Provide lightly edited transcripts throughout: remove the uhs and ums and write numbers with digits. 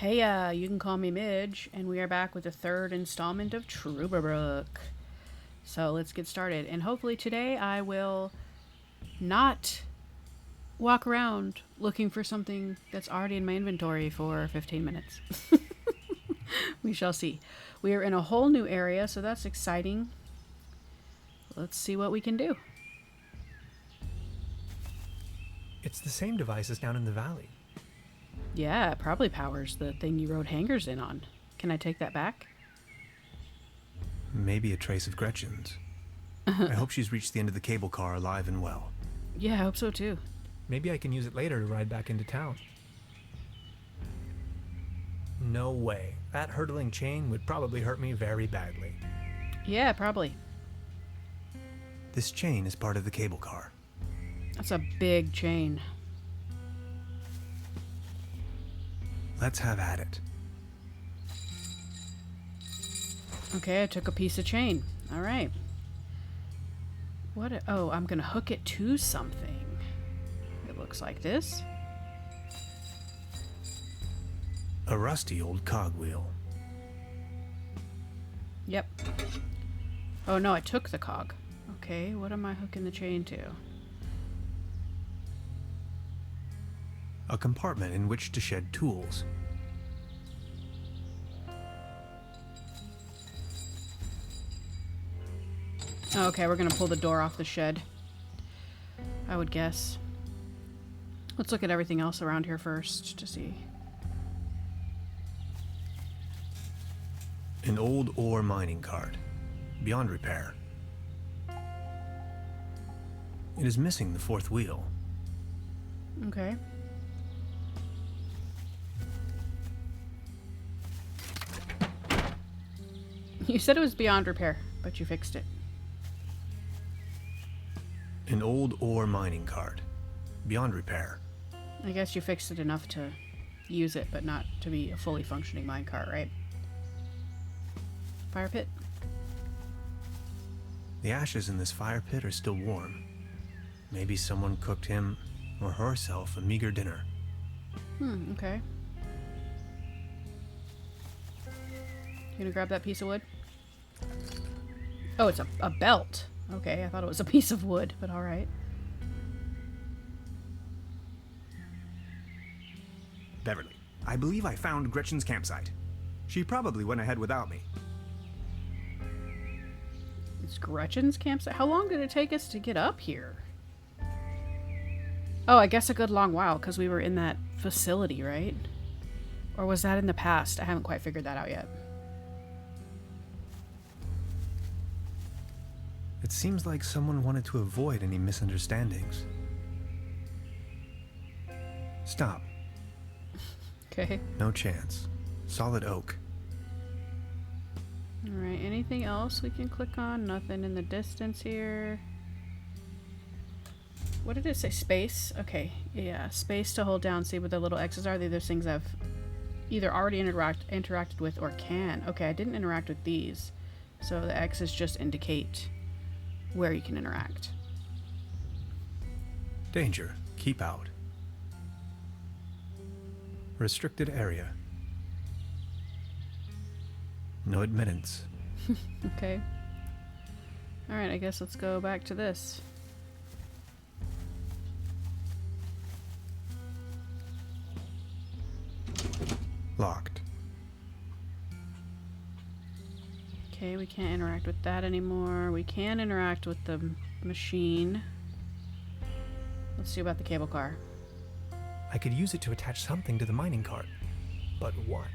Hey, you can call me Midge, and we are back with the third installment of Trüberbrook. So let's get started. And hopefully today I will not walk around looking for something that's already in my inventory for 15 minutes. We shall see. We are in a whole new area, so that's exciting. Let's see what we can do. It's the same device as down in the valley. Yeah, it probably powers the thing you rode hangers in on. Can I take that back? Maybe a trace of Gretchen's. I hope she's reached the end of the cable car alive and well. Yeah, I hope so too. Maybe I can use it later to ride back into town. No way. That hurtling chain would probably hurt me very badly. Yeah, probably. This chain is part of the cable car. That's a big chain. Let's have at it. Okay, I took a piece of chain. All right. Oh, I'm going to hook it to something. It looks like this. A rusty old cogwheel. Yep. Oh, no, I took the cog. Okay, what am I hooking the chain to? A compartment in which to shed tools. Okay, we're going to pull the door off the shed, I would guess. Let's look at everything else around here first to see. An old ore mining cart. Beyond repair. It is missing the fourth wheel. Okay. You said it was beyond repair, but you fixed it. An old ore mining cart. Beyond repair. I guess you fixed it enough to use it, but not to be a fully functioning minecart, right? Fire pit? The ashes in this fire pit are still warm. Maybe someone cooked him or herself a meager dinner. Okay. You gonna grab that piece of wood? Oh, it's a belt. Okay, I thought it was a piece of wood, but alright. Beverly, I believe I found Gretchen's campsite. She probably went ahead without me. It's Gretchen's campsite? How long did it take us to get up here? Oh, I guess a good long while, because we were in that facility, right? Or was that in the past? I haven't quite figured that out yet. It seems like someone wanted to avoid any misunderstandings. Stop. Okay. No chance. Solid oak. Alright, anything else we can click on? Nothing in the distance here. What did it say? Space? Okay, yeah. Space to hold down, see what the little X's are. These are things I've either already interacted with or can. Okay, I didn't interact with these. So the X's just indicate where you can interact. Danger. Keep out. Restricted area. No admittance. Okay. Alright, I guess let's go back to this. Locked. Okay, we can't interact with that anymore. We can interact with the machine. Let's see about the cable car. I could use it to attach something to the mining cart. But what?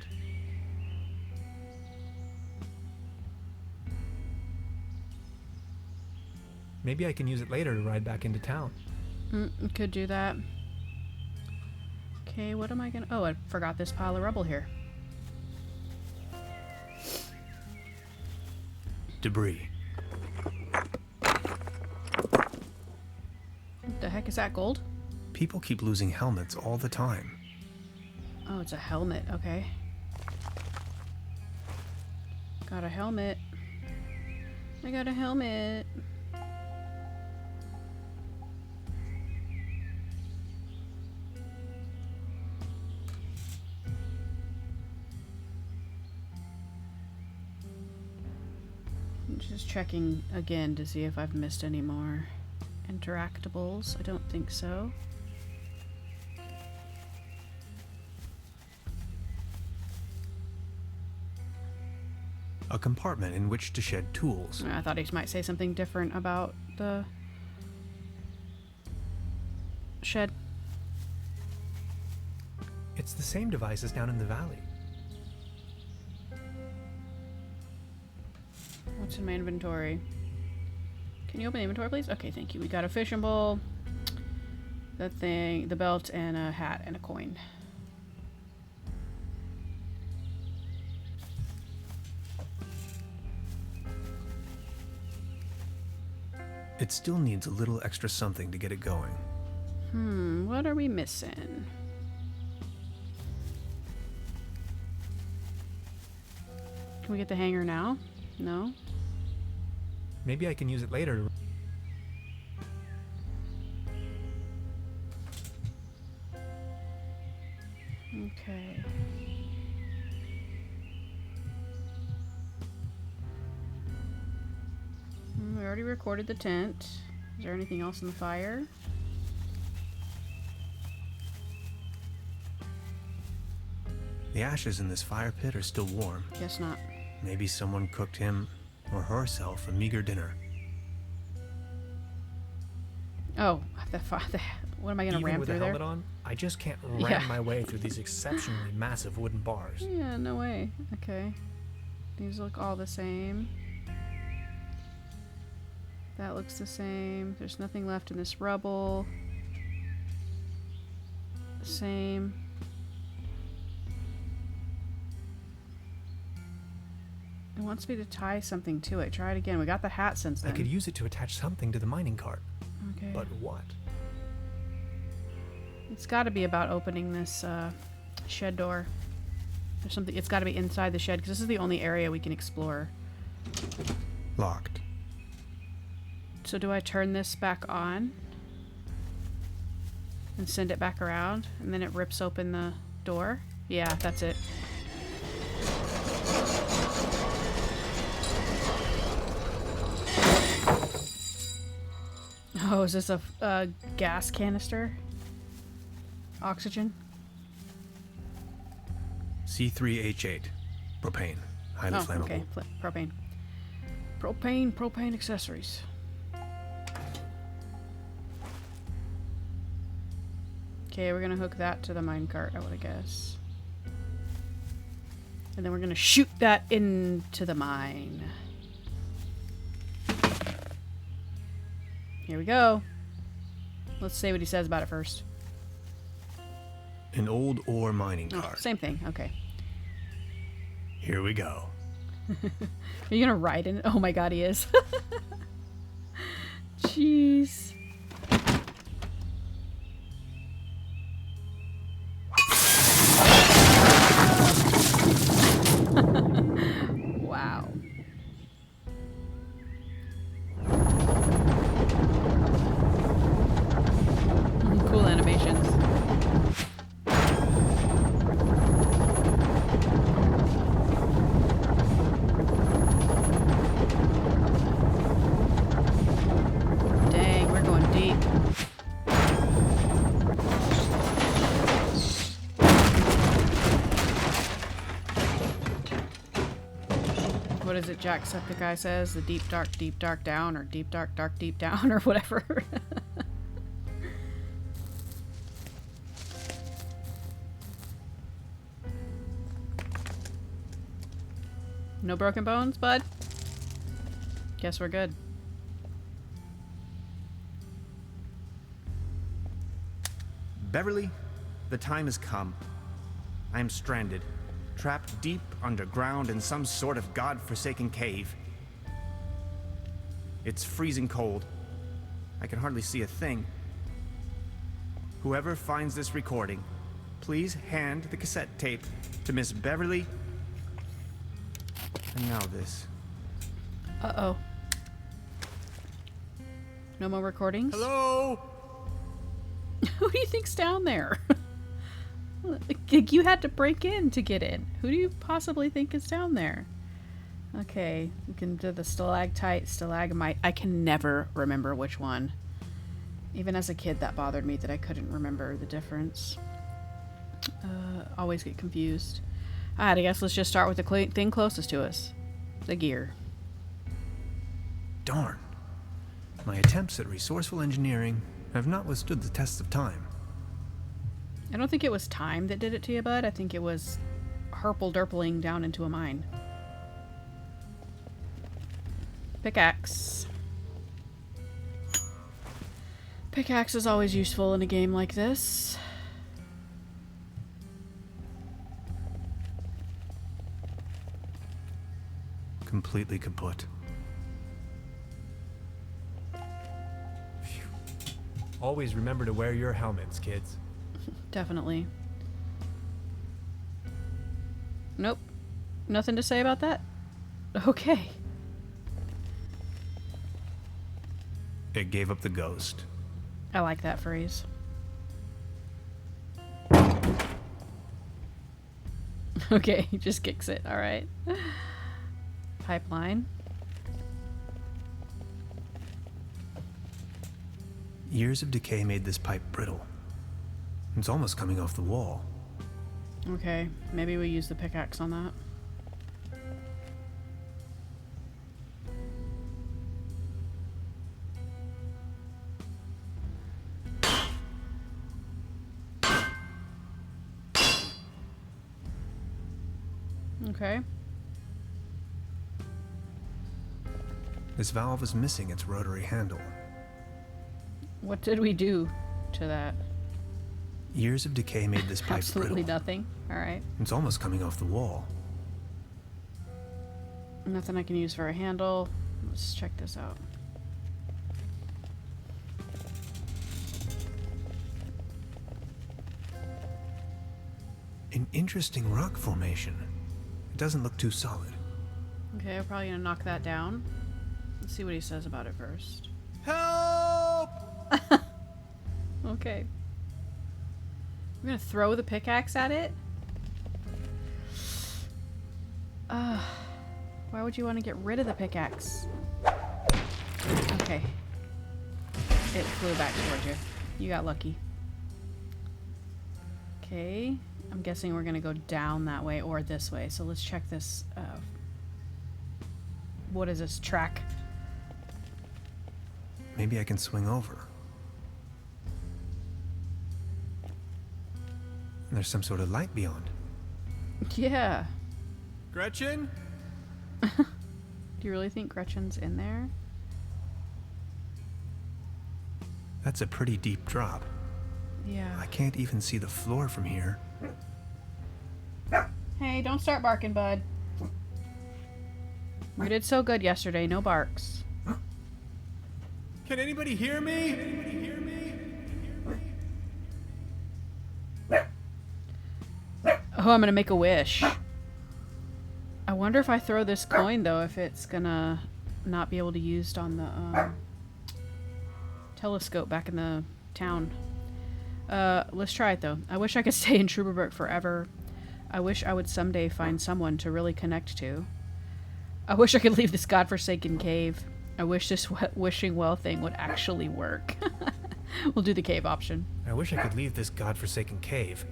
Maybe I can use it later to ride back into town. Could do that. Okay, what am I gonna... Oh, I forgot this pile of rubble here. Debris. What the heck is that, gold? People keep losing helmets all the time. Oh, it's a helmet. Okay. Got a helmet. I got a helmet. Just checking again to see if I've missed any more interactables. I don't think so. A compartment in which to shed tools. I thought he might say something different about the shed. It's the same device as down in the valley. What's in my inventory? Can you open the inventory, please? Okay, thank you. We got a fishing bowl, the thing, the belt, and a hat and a coin. It still needs a little extra something to get it going. What are we missing? Can we get the hanger now? No? Maybe I can use it later. Okay. We already recorded the tent. Is there anything else in the fire? The ashes in this fire pit are still warm. Guess not. Maybe someone cooked him or herself a meager dinner. Oh, what am I gonna ram with through a there? helmet on, I just can't ram Yeah. my way through these exceptionally massive wooden bars. Yeah, no way. Okay. These look all the same. That looks the same. There's nothing left in this rubble. Same. It wants me to tie something to it. Try it again. We got the hat since I then. could use it to attach something to the mining cart, Okay. but what? It's got to be about opening this shed door. There's something. It's got to be inside the shed because this is the only area we can explore. Locked. So do I turn this back on and send it back around, and then it rips open the door? Yeah, that's it. Oh, is this a gas canister? Oxygen? C3H8. Propane. Highly flammable. Okay. Propane. Propane accessories. Okay, we're gonna hook that to the minecart, I would guess. And then we're gonna shoot that into the mine. Here we go. Let's see what he says about it first. An old ore mining Oh, cart. same thing. Okay. Here we go. Are you gonna ride in it? Oh my god, he is. Jeez. Wow. Cool animations. Dang, we're going deep. What is it Jacksepticeye says? The deep, dark down, or deep, dark, deep down, or whatever. No broken bones, bud? Guess we're good. Beverly, the time has come. I am stranded, trapped deep underground in some sort of god-forsaken cave. It's freezing cold. I can hardly see a thing. Whoever finds this recording, please hand the cassette tape to Miss Beverly. And now this. Uh-oh. No more recordings? Hello? Who do you think's down there? You had to break in to get in. Who do you possibly think is down there? Okay, we can do the stalactite, stalagmite. I can never remember which one. Even as a kid, that bothered me that I couldn't remember the difference. Always get confused. Alright, I guess let's just start with the thing closest to us. The gear. Darn. My attempts at resourceful engineering have not withstood the test of time. I don't think it was time that did it to you, bud. I think it was herple-derpling down into a mine. Pickaxe. Pickaxe is always useful in a game like this. Completely kaput. Always remember to wear your helmets, kids. Definitely. Nope. Nothing to say about that? Okay. It gave up the ghost. I like that phrase. Okay, he just kicks it. Alright. Pipeline. Years of decay made this pipe brittle. It's almost coming off the wall. Okay, maybe we use the pickaxe on that. Okay. This valve is missing its rotary handle. What did we do to that? Years of decay made this pipe Absolutely brittle. nothing. Alright. It's almost coming off the wall. Nothing I can use for a handle. Let's check this out. An interesting rock formation. It doesn't look too solid. Okay, I'm probably gonna knock that down. Let's see what he says about it first. Help! Okay. We're gonna throw the pickaxe at it? Why would you want to get rid of the pickaxe? Okay. It flew back towards you. You got lucky. Okay. I'm guessing we're gonna go down that way or this way. So let's check this. What is this? Track. Maybe I can swing over. There's some sort of light beyond. Yeah. Gretchen? Do you really think Gretchen's in there? That's a pretty deep drop. Yeah. I can't even see the floor from here. Hey, don't start barking, bud. We did so good yesterday. No barks. Can anybody hear me? Anybody hear me? Oh, I'm gonna make a wish. I wonder if I throw this coin, though, if it's gonna not be able to be used on the telescope back in the town. Let's try it, though. I wish I could stay in Trüberbrook forever. I wish I would someday find someone to really connect to. I wish I could leave this godforsaken cave. I wish this wishing well thing would actually work. We'll do the cave option. I wish I could leave this godforsaken cave.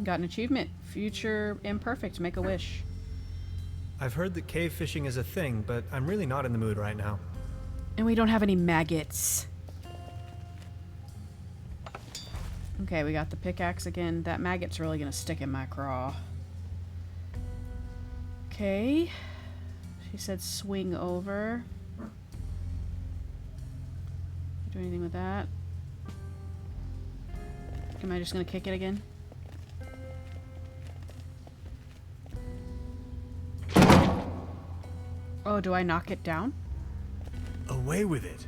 Got an achievement. Future imperfect. Make a wish. I've heard that cave fishing is a thing, but I'm really not in the mood right now. And we don't have any maggots. Okay, we got the pickaxe again. That maggot's really gonna stick in my craw. Okay. She said swing over. Do anything with that? Am I just gonna kick it again? Oh, do I knock it down? Away with it.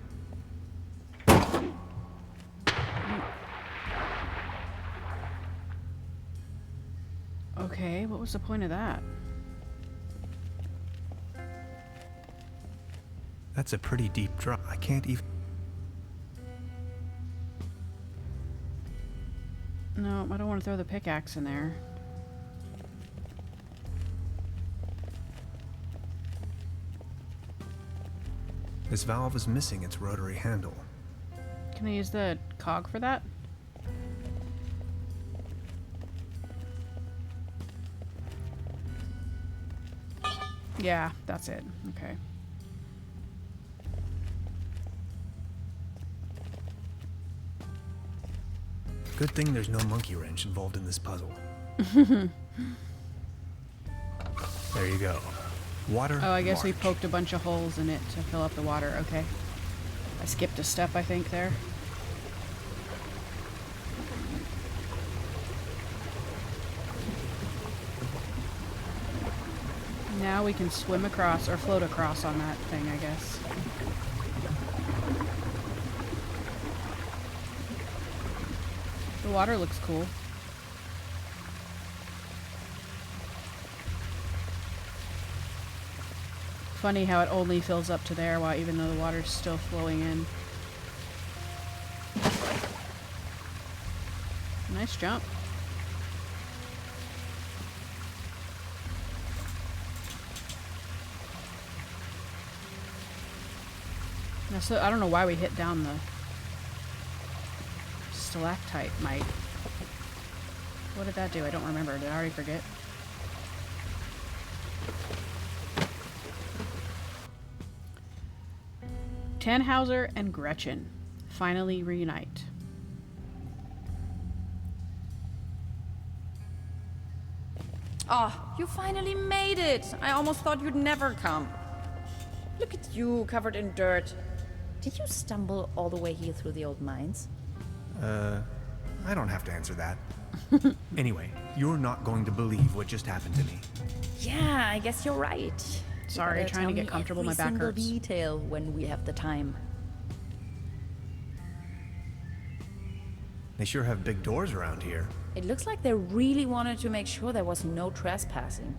Okay, what was the point of that? That's a pretty deep drop. I can't even... No, I don't want to throw the pickaxe in there. This valve is missing its rotary handle. Can I use the cog for that? Yeah, that's it. Okay. Good thing there's no monkey wrench involved in this puzzle. There you go. Water. Oh, I guess we march. poked a bunch of holes in it to fill up the water. Okay. I skipped a step, I think, there. Now we can swim across, or float across on that thing, I guess. The water looks cool. Funny how it only fills up to there, while even though the water's still flowing in. Nice jump. Now, so I don't know why we hit down the stalactite mite. What did that do? I don't remember. Did I already forget? Tannhauser and Gretchen finally reunite. Oh, you finally made it! I almost thought you'd never come. Look at you, covered in dirt. Did you stumble all the way here through the old mines? I don't have to answer that. Anyway, you're not going to believe what just happened to me. Yeah, I guess you're right. Sorry, You gotta trying to tell get me comfortable. My every back single hurts. detail when we have the time. They sure have big doors around here. It looks like they really wanted to make sure there was no trespassing.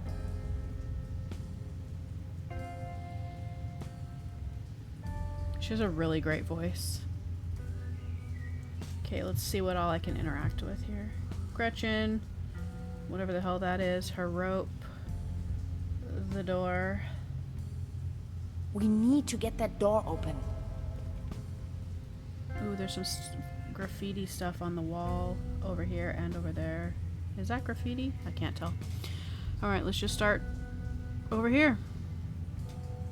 She has a really great voice. Okay, let's see what all I can interact with here. Gretchen, whatever the hell that is, her rope, the door. We need to get that door open. Ooh, there's some graffiti stuff on the wall over here and over there. Is that graffiti? I can't tell. Alright, let's just start over here.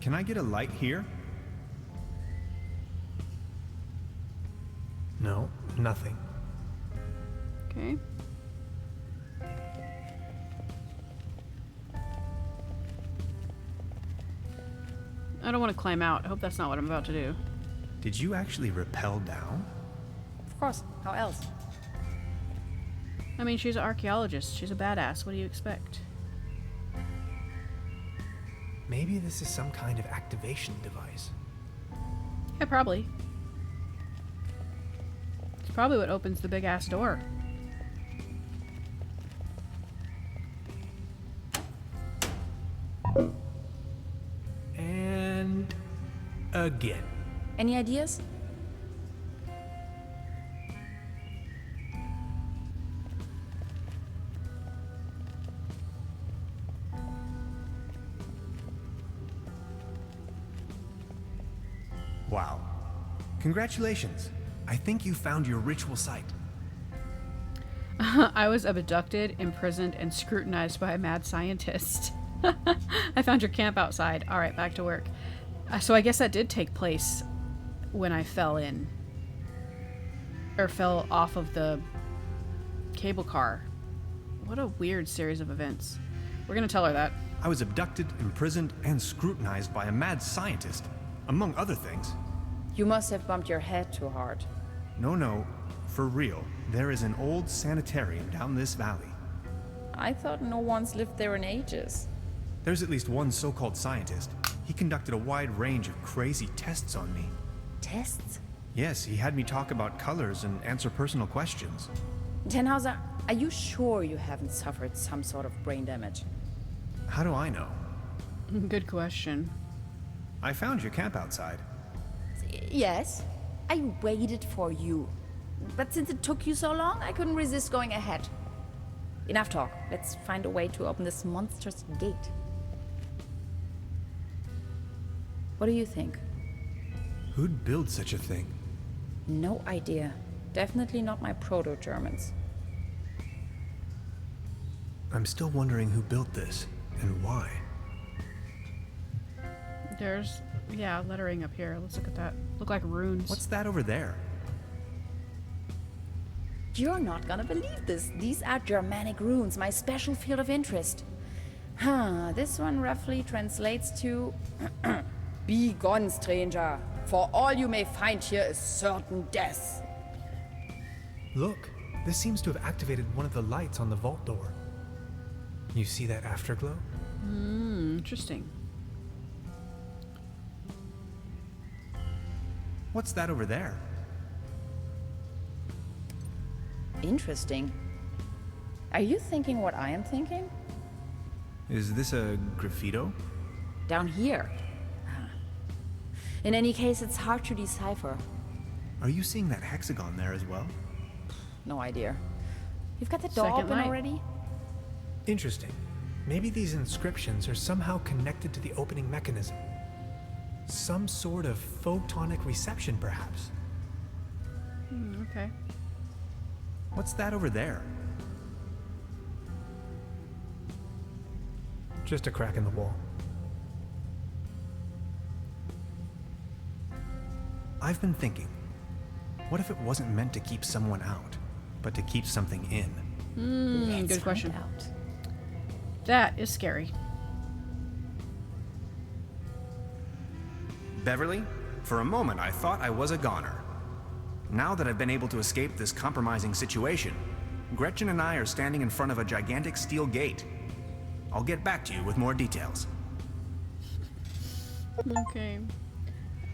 Can I get a light here? No, nothing. Okay. I don't want to climb out. I hope that's not what I'm about to do. Did you actually rappel down? Of course, how else? I mean, she's an archaeologist. She's a badass. What do you expect? Maybe this is some kind of activation device. Yeah, probably. It's probably what opens the big-ass door. And again. Any ideas? Wow. Congratulations. I think you found your ritual site. I was abducted, imprisoned, and scrutinized by a mad scientist. I found your camp outside. All right, back to work. So I guess that did take place when I fell in. Or fell off of the cable car. What a weird series of events. We're gonna tell her that. I was abducted, imprisoned, and scrutinized by a mad scientist, among other things. You must have bumped your head too hard. No, for real. There is an old sanitarium down this valley. I thought no one's lived there in ages. There's at least one so-called scientist. He conducted a wide range of crazy tests on me. Tests? Yes, he had me talk about colors and answer personal questions. Tannhauser, are you sure you haven't suffered some sort of brain damage? How do I know? Good question. I found your camp outside. Yes, I waited for you. But since it took you so long, I couldn't resist going ahead. Enough talk. Let's find a way to open this monstrous gate. What do you think? Who'd build such a thing? No idea. Definitely not my proto-Germans. I'm still wondering who built this and why. There's, yeah, lettering up here. Let's look at that. Look like runes. What's that over there? You're not gonna believe this. These are Germanic runes, my special field of interest. This one roughly translates to Be gone, stranger, for all you may find here is certain death. Look, this seems to have activated one of the lights on the vault door. You see that afterglow? Interesting. What's that over there? Interesting. Are you thinking what I am thinking? Is this a graffito? Down here. In any case, it's hard to decipher. Are you seeing that hexagon there as well? No idea. You've got the door Second open light. already? Interesting. Maybe these inscriptions are somehow connected to the opening mechanism. Some sort of photonic reception, perhaps. Okay. What's that over there? Just a crack in the wall. I've been thinking, what if it wasn't meant to keep someone out, but to keep something in? Let's good question. find out. That is scary. Beverly, for a moment I thought I was a goner. Now that I've been able to escape this compromising situation, Gretchen and I are standing in front of a gigantic steel gate. I'll get back to you with more details. Okay.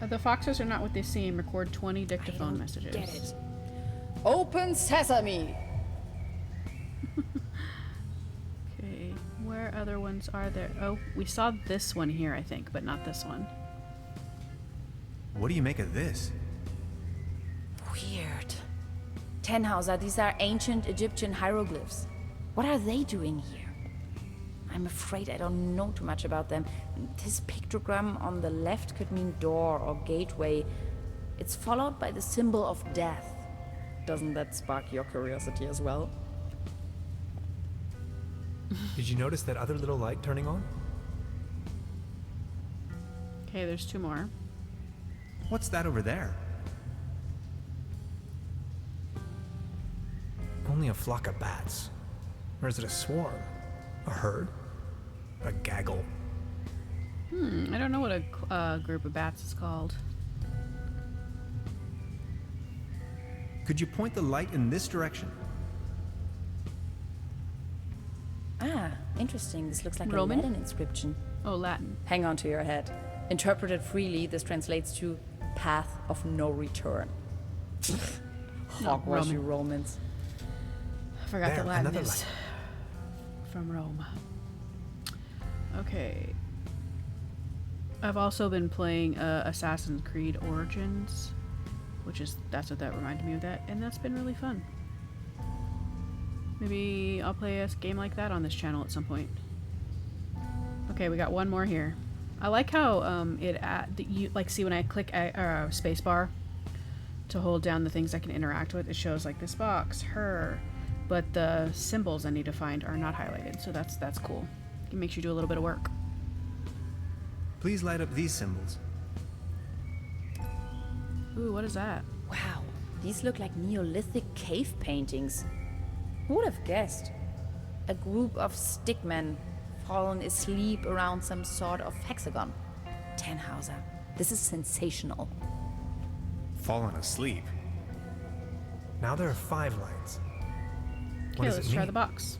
The foxes are not what they seem. Record 20 dictaphone messages. Get it. Open sesame! Okay. Where other ones are there? Oh, we saw this one here, I think, but not this one. What do you make of this? Weird. Tannhauser, these are ancient Egyptian hieroglyphs. What are they doing here? I'm afraid I don't know too much about them. This pictogram on the left could mean door or gateway. It's followed by the symbol of death. Doesn't that spark your curiosity as well? Did you notice that other little light turning on? Okay, there's two more. What's that over there? Only a flock of bats. Or is it a swarm? A herd? A gaggle? I don't know what a group of bats is called. Could you point the light in this direction? Ah, interesting. This looks like Roman? a Latin inscription. Oh, Latin. Hang on to your head. Interpreted freely, this translates to path of no return. Hogwash, you Romans. I forgot There, the Latin another is light. from Rome. Okay. I've also been playing Assassin's Creed Origins, that's what that reminded me of that, and that's been really fun. Maybe I'll play a game like that on this channel at some point. Okay, we got one more here. I like how see when I click spacebar to hold down the things I can interact with, it shows like this box, her, but the symbols I need to find are not highlighted, so that's cool. It makes you do a little bit of work. Please light up these symbols. Ooh, what is that? Wow, these look like Neolithic cave paintings. Who would have guessed? A group of stickmen fallen asleep around some sort of hexagon. Tannhauser, this is sensational. Fallen asleep. Now there are 5 lights. What Okay, does let's it try mean? the box.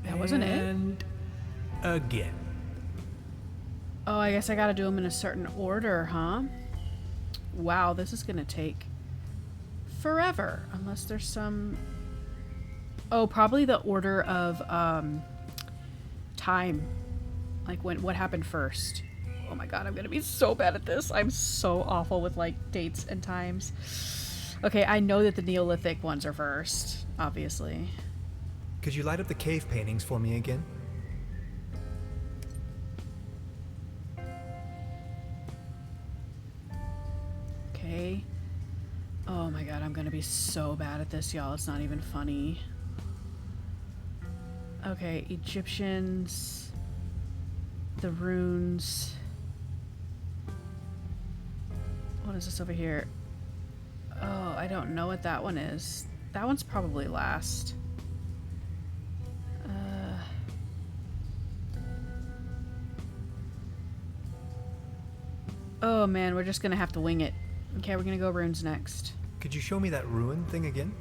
That wasn't it. And again. Oh, I guess I gotta do them in a certain order, huh? Wow, this is gonna take forever. Unless there's some... Oh, probably the order of, time. Like, what happened first. Oh my god, I'm gonna be so bad at this. I'm so awful with like dates and times. Okay, I know that the Neolithic ones are first, obviously. Could you light up the cave paintings for me again? Okay. Oh my god, I'm gonna be so bad at this, y'all. It's not even funny. Okay, Egyptians. The runes. What is this over here? Oh, I don't know what that one is. That one's probably last. Oh man, we're just gonna have to wing it. Okay, we're gonna go runes next. Could you show me that ruin thing again?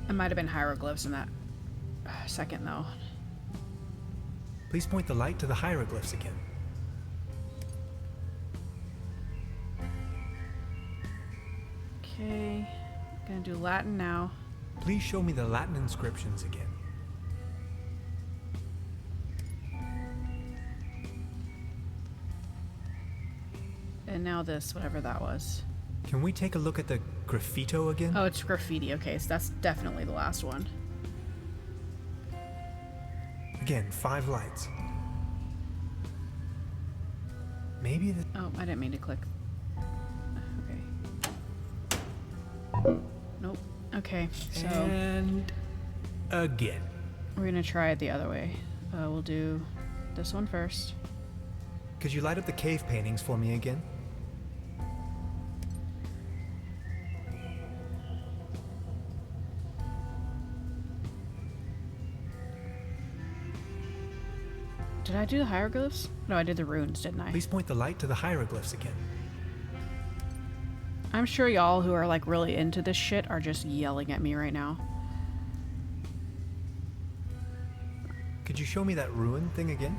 It might have been hieroglyphs in that second though. Please point the light to the hieroglyphs again. Okay, gonna do Latin now. Please show me the Latin inscriptions again. And now this, whatever that was. Can we take a look at the graffito again? Oh, it's graffiti. Okay, so that's definitely the last one. Again, 5 lights. Maybe the... Oh, I didn't mean to click. Okay. Nope. Okay, so And... again. we're gonna try it the other way. We'll do this one first. Could you light up the cave paintings for me again? Did I do the hieroglyphs? No, I did the runes, didn't I? Please point the light to the hieroglyphs again. I'm sure y'all who are like really into this shit are just yelling at me right now. Could you show me that ruin thing again?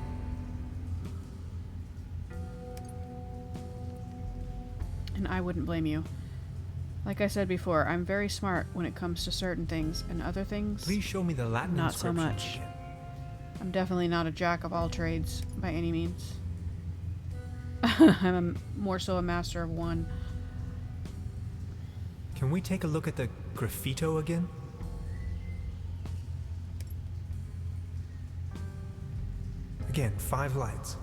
And I wouldn't blame you. Like I said before, I'm very smart when it comes to certain things, and other things, Please show me the Latin not so inscriptions much. again. I'm definitely not a jack of all trades by any means. I'm more so a master of one. Can we take a look at the graffito again? Again, 5 lights.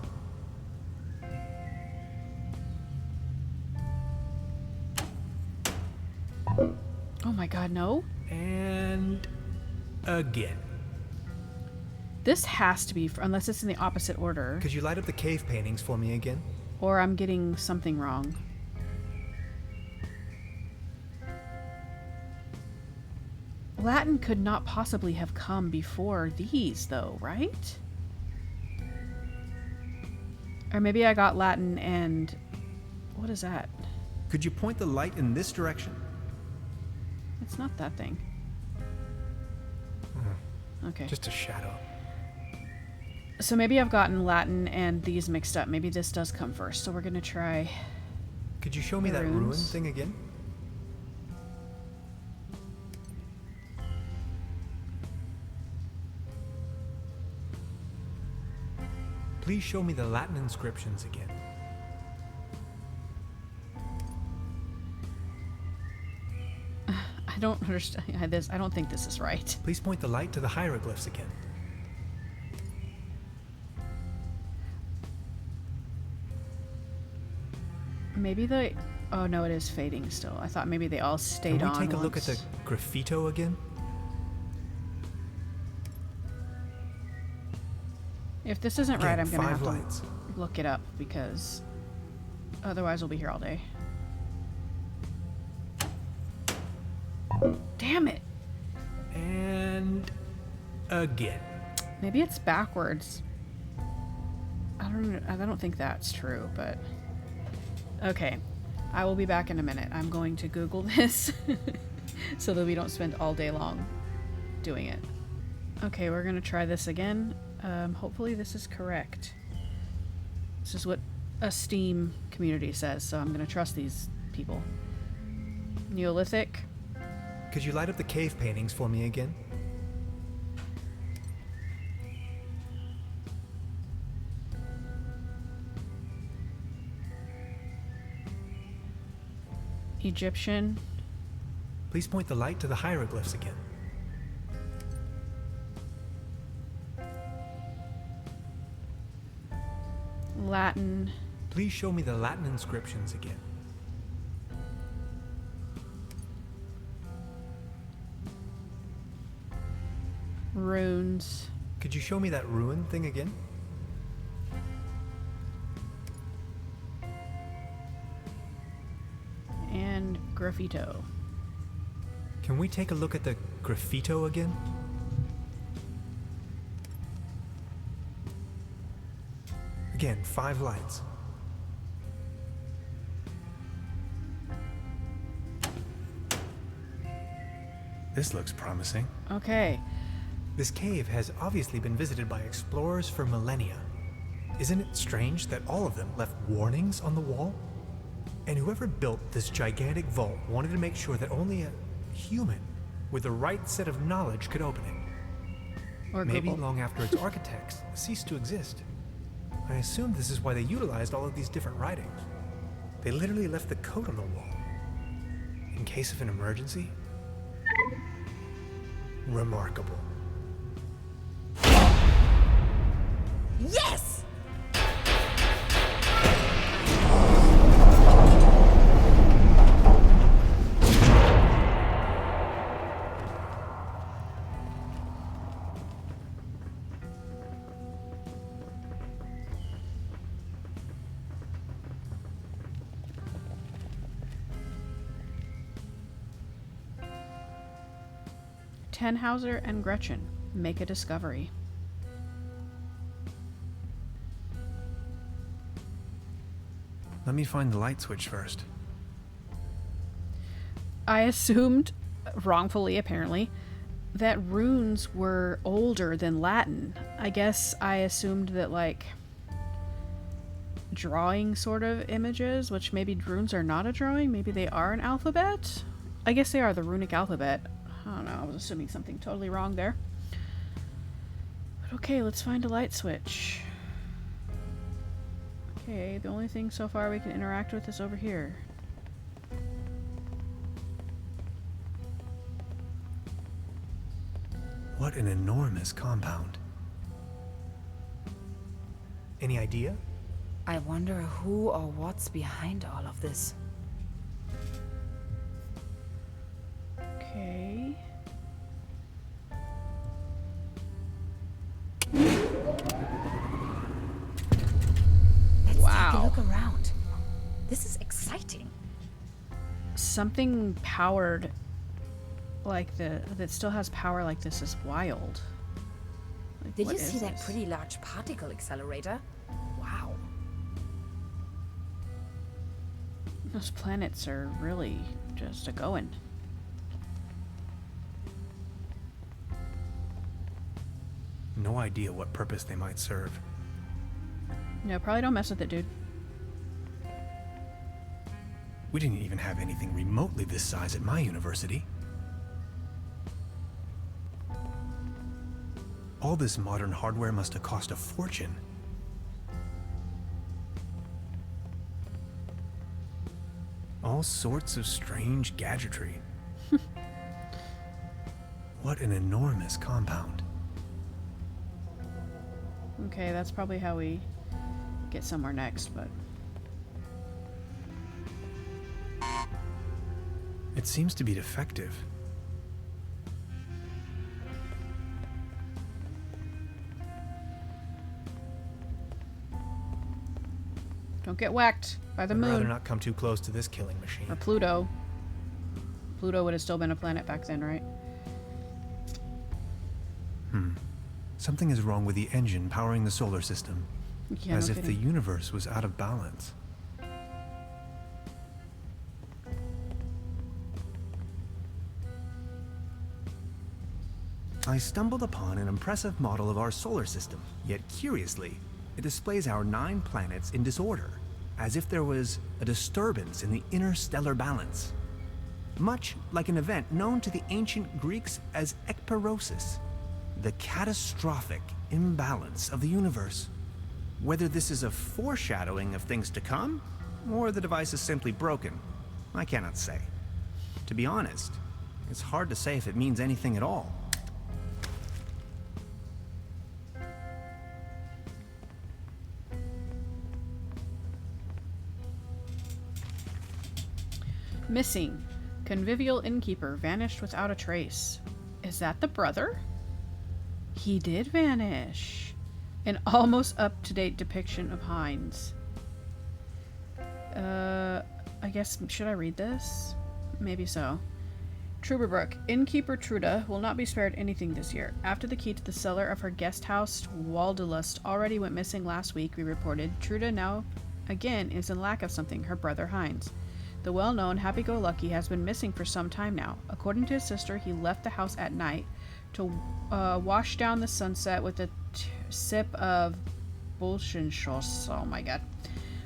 Oh my god, no. And... again. This has to be, unless it's in the opposite order. Could you light up the cave paintings for me again? Or I'm getting something wrong. Latin could not possibly have come before these, though, right? Or maybe I got Latin and... what is that? Could you point the light in this direction? It's not that thing. Okay. Just a shadow. So maybe I've gotten Latin and these mixed up. Maybe this does come first. So we're going to try... Could you show me that ruin runes. thing again? Please show me the Latin inscriptions again. I don't understand this. I don't think this is right. Please point the light to the hieroglyphs again. Maybe the... oh no, it is fading still. I thought maybe they all stayed on. Can we take a look at the once. graffito again? If this isn't right, Again, I'm going to 5 have lights. to look it up because otherwise we'll be here all day. Damn it. And again. Maybe it's backwards. I don't think that's true, but okay. I will be back in a minute. I'm going to Google this so that we don't spend all day long doing it. Okay, we're going to try this again. Hopefully this is correct. This is what a Steam community says, so I'm going to trust these people. Neolithic. Could you light up the cave paintings for me again? Egyptian. Please point the light to the hieroglyphs again. Latin. Please show me the Latin inscriptions again. Runes. Could you show me that ruin thing again? And graffito. Can we take a look at the graffito again? Again, 5 lights. This looks promising. Okay. This cave has obviously been visited by explorers for millennia. Isn't it strange that all of them left warnings on the wall? And whoever built this gigantic vault wanted to make sure that only a human with the right set of knowledge could open it. Or Maybe Google. long after its architects ceased to exist. I assume this is why they utilized all of these different writings. They literally left the code on the wall. In case of an emergency? Remarkable. Yes! 'Tannhauser and Gretchen make a discovery. Let me find the light switch first. I assumed, wrongfully apparently, that runes were older than Latin. I guess I assumed that, like, drawing sort of images, which maybe runes are not a drawing, maybe they are an alphabet? I guess they are the runic alphabet. I don't know, I was assuming something totally wrong there. But okay, let's find a light switch. Okay, the only thing so far we can interact with is over here. What an enormous compound. Any idea? I wonder who or what's behind all of this. Okay. Let's take a Wow. look around. This is exciting. Something powered like that still has power like this is wild. Like, Did what you is see that this? pretty large particle accelerator? Wow. Those planets are really just a going. No idea what purpose they might serve. No, probably don't mess with it, dude. We didn't even have anything remotely this size at my university. All this modern hardware must have cost a fortune. All sorts of strange gadgetry. What an enormous compound. Okay, that's probably how we get somewhere next, but It seems to be defective. don't get whacked by the I'd rather moon not come too close to this killing machine. or Pluto. Pluto would have still been a planet back then, right? Something is wrong with the engine powering the solar system. Yeah, as no if the kidding. universe was out of balance. I stumbled upon an impressive model of our solar system, yet curiously, it displays our 9 planets in disorder, as if there was a disturbance in the interstellar balance. much like an event known to the ancient Greeks as ekperosis, the catastrophic imbalance of the universe. Whether this is a foreshadowing of things to come, or the device is simply broken, I cannot say. To be honest, it's hard to say if it means anything at all. Missing. Convivial innkeeper vanished without a trace. Is that the brother? He did vanish. An almost up-to-date depiction of Heinz. I guess, should I read this? Maybe so. Trüberbrook. Innkeeper Truda will not be spared anything this year. After the key to the cellar of her guest house, Waldlust, already went missing last week, we reported, Truda now again is in lack of something, her brother Heinz. The well-known happy-go-lucky has been missing for some time now. According to his sister, he left the house at night to wash down the sunset with a sip of Bolschenschoss, oh my god,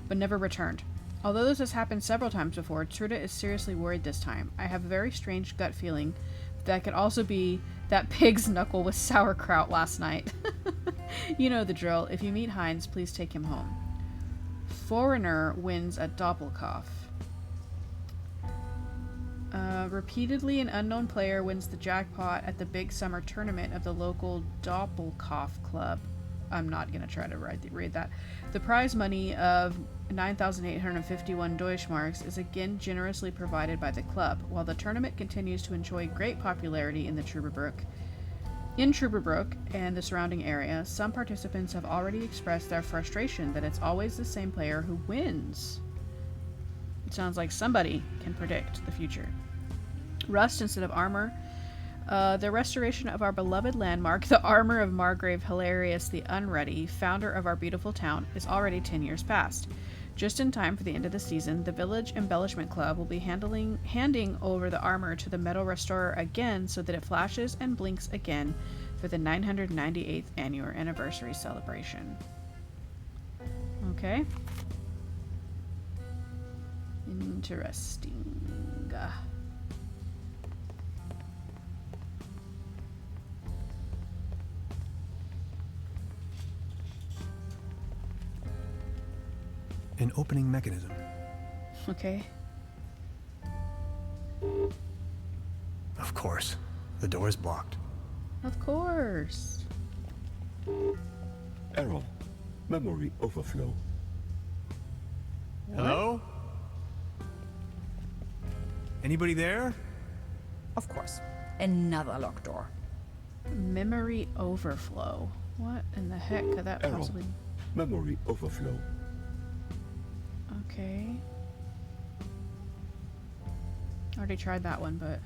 but never returned. Although this has happened several times before, Truda is seriously worried this time. I have a very strange gut feeling that could also be that pig's knuckle with sauerkraut last night. You know the drill. If you meet Heinz, please take him home. Foreigner wins at Doppelkopf. Repeatedly, an unknown player wins the jackpot at the big summer tournament of the local Doppelkopf club. I'm not going to try to read that. The prize money of 9,851 Deutschmarks is again generously provided by the club, while the tournament continues to enjoy great popularity in the Trüberbrook. In Trüberbrook and the surrounding area, some participants have already expressed their frustration that it's always the same player who wins. It sounds like somebody can predict the future. Rust instead of armor. The restoration of our beloved landmark, the armor of Margrave Hilarious the Unready, founder of our beautiful town, is already 10 years past. Just in time for the end of the season, the Village Embellishment Club will be handing over the armor to the metal restorer again so that it flashes and blinks again for the 998th annual anniversary celebration. Okay. Interesting. An opening mechanism. Okay. Of course. The door is blocked. Of course. Error. Memory overflow. Hello? Anybody there? Of course. Another locked door. Memory overflow. What in the heck could that Error. possibly... Memory overflow. Okay. Already tried that one, but...